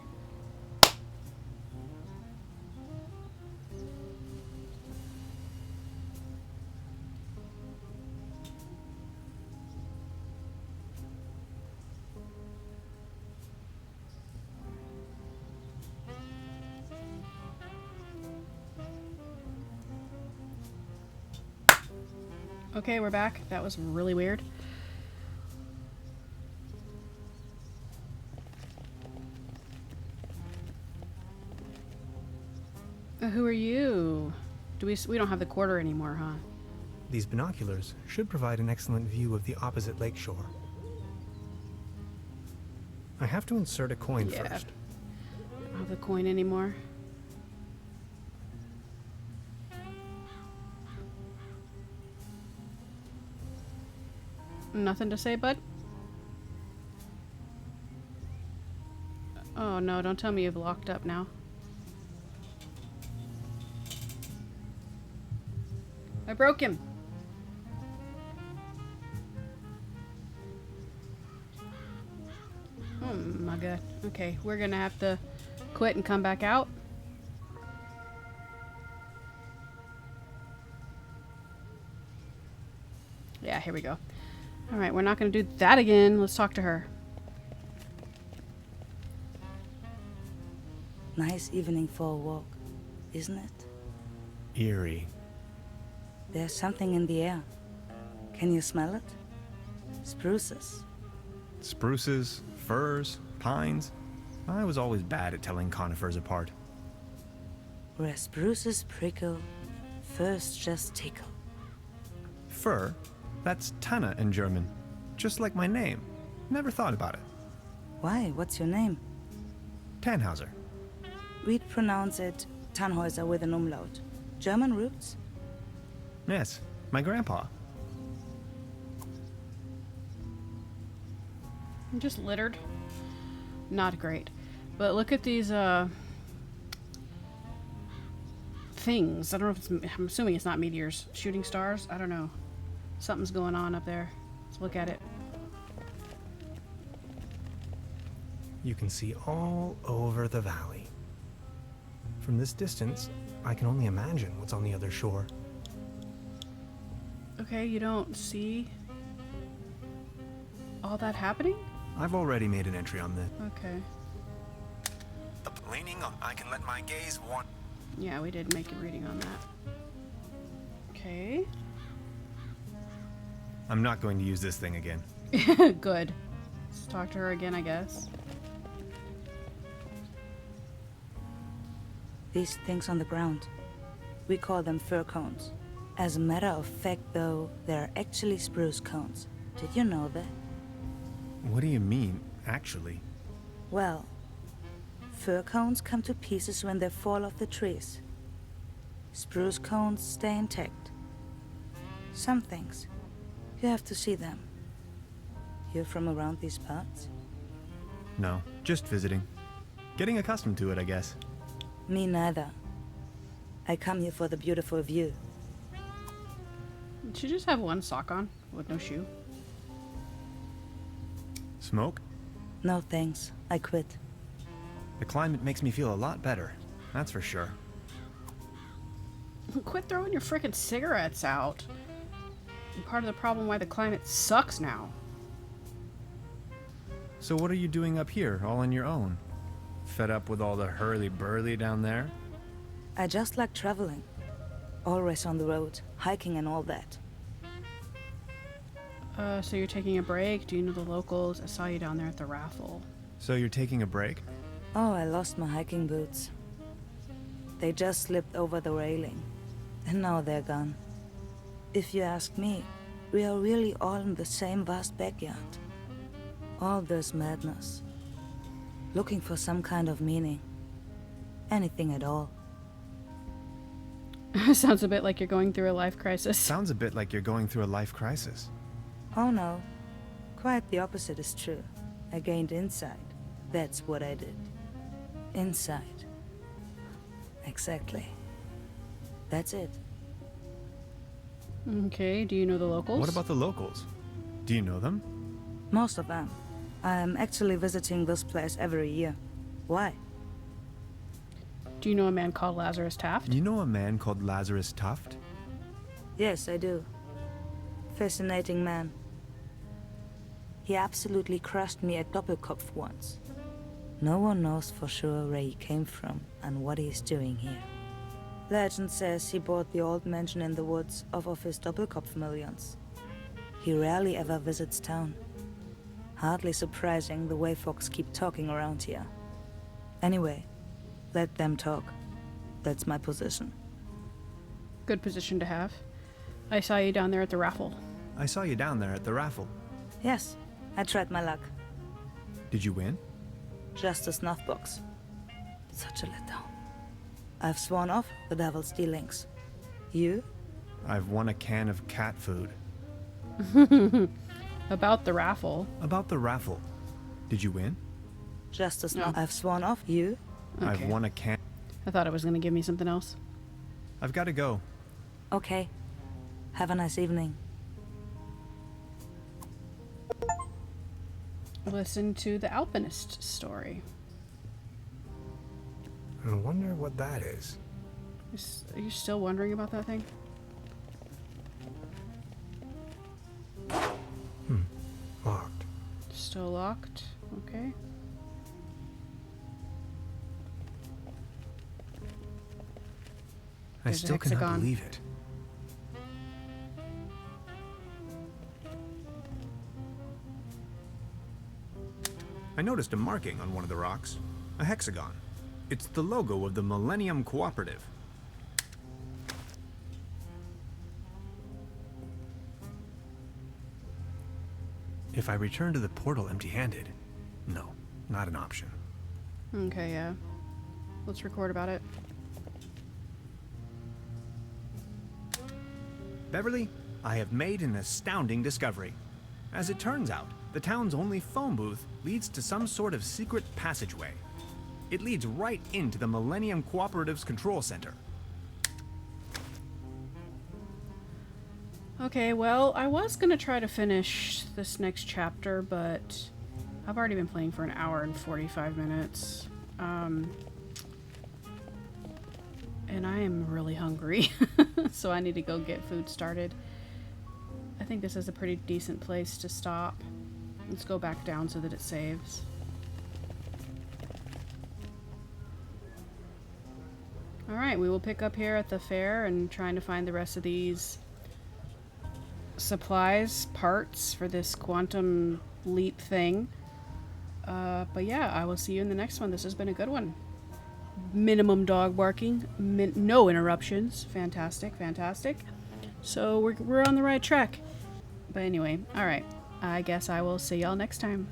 Okay, we're back. That was really weird. Who are you? We don't have the quarter anymore, huh? These binoculars should provide an excellent view of the opposite lakeshore. I have to insert a coin first. I don't have the coin anymore. Nothing to say, bud? Oh no, don't tell me you've locked up now. I broke him. Oh my god. Okay, we're gonna have to quit and come back out. Yeah, here we go. Alright, we're not gonna do that again. Let's talk to her. Nice evening for a walk, isn't it? Eerie. There's something in the air. Can you smell it? Spruces. Spruces, firs, pines. I was always bad at telling conifers apart. Where spruces prickle, firs just tickle. Fir? That's Tanne in German. Just like my name. Never thought about it. Why? What's your name? Tannhauser. We'd pronounce it Tannhäuser with an umlaut. German roots? Yes, my grandpa. I'm just littered. Not great. But look at these, things. I don't know if it's, I'm assuming it's not meteors. Shooting stars? I don't know. Something's going on up there. Let's look at it. You can see all over the valley. From this distance, I can only imagine what's on the other shore. Okay, you don't see all that happening? I've already made an entry on this. Okay. Leaning on, I can let my gaze wander. Yeah, we did make a reading on that. Okay. I'm not going to use this thing again. Good. Let's talk to her again, I guess. These things on the ground. We call them fir cones. As a matter of fact, though, they're actually spruce cones. Did you know that? What do you mean, actually? Well, fir cones come to pieces when they fall off the trees. Spruce cones stay intact. Some things, you have to see them. You're from around these parts? No, just visiting. Getting accustomed to it, I guess. Me neither. I come here for the beautiful view. Did she just have one sock on with no shoe? Smoke? No thanks, I quit. The climate makes me feel a lot better, that's for sure. Quit throwing your frickin' cigarettes out. You're part of the problem why the climate sucks now. So what are you doing up here, all on your own? Fed up with all the hurly-burly down there? I just like traveling. Always on the road, hiking and all that. So you're taking a break? Do you know the locals? I saw you down there at the raffle. So you're taking a break? Oh, I lost my hiking boots. They just slipped over the railing. And now they're gone. If you ask me, we are really all in the same vast backyard. All this madness. Looking for some kind of meaning. Anything at all. Sounds a bit like you're going through a life crisis. Sounds a bit like you're going through a life crisis. Oh no. Quite the opposite is true. I gained insight. That's what I did. Insight. Exactly. That's it. Okay, do you know the locals? What about the locals? Do you know them? Most of them. I'm actually visiting this place every year. Why? Do you know a man called Lazarus Taft? You know a man called Lazarus Taft? Yes, I do. Fascinating man. He absolutely crushed me at Doppelkopf once. No one knows for sure where he came from and what he's doing here. Legend says he bought the old mansion in the woods off of his Doppelkopf millions. He rarely ever visits town. Hardly surprising the way folks keep talking around here. Anyway, let them talk. That's my position. Good position to have. I saw you down there at the raffle. I saw you down there at the raffle. Yes, I tried my luck. Did you win? Just a snuff box. Such a letdown. I've sworn off the devil's dealings. You? I've won a can of cat food. About the raffle. About the raffle. Did you win? Just a snuff. No. I've sworn off. You? Okay. I've won a can. I thought it was going to give me something else. I've got to go. Okay. Have a nice evening. Listen to the alpinist story. I wonder what that is. Are you still wondering about that thing? Locked. Still locked. Okay. I still cannot believe it. I noticed a marking on one of the rocks. A hexagon. It's the logo of the Millennium Cooperative. If I return to the portal empty-handed, no, not an option. Okay, yeah. Let's record about it. Beverly, I have made an astounding discovery. As it turns out, the town's only phone booth leads to some sort of secret passageway. It leads right into the Millennium Cooperative's control center. Okay, well, I was gonna try to finish this next chapter, but I've already been playing for an hour and 45 minutes. And I am really hungry, so I need to go get food started. I think this is a pretty decent place to stop. Let's go back down so that it saves. Alright, we will pick up here at the fair and trying to find the rest of these supplies, parts for this quantum leap thing. But yeah, I will see you in the next one. This has been a good one. Minimum dog barking, no interruptions. Fantastic, fantastic. So we're on the right track. But anyway, alright. I guess I will see y'all next time.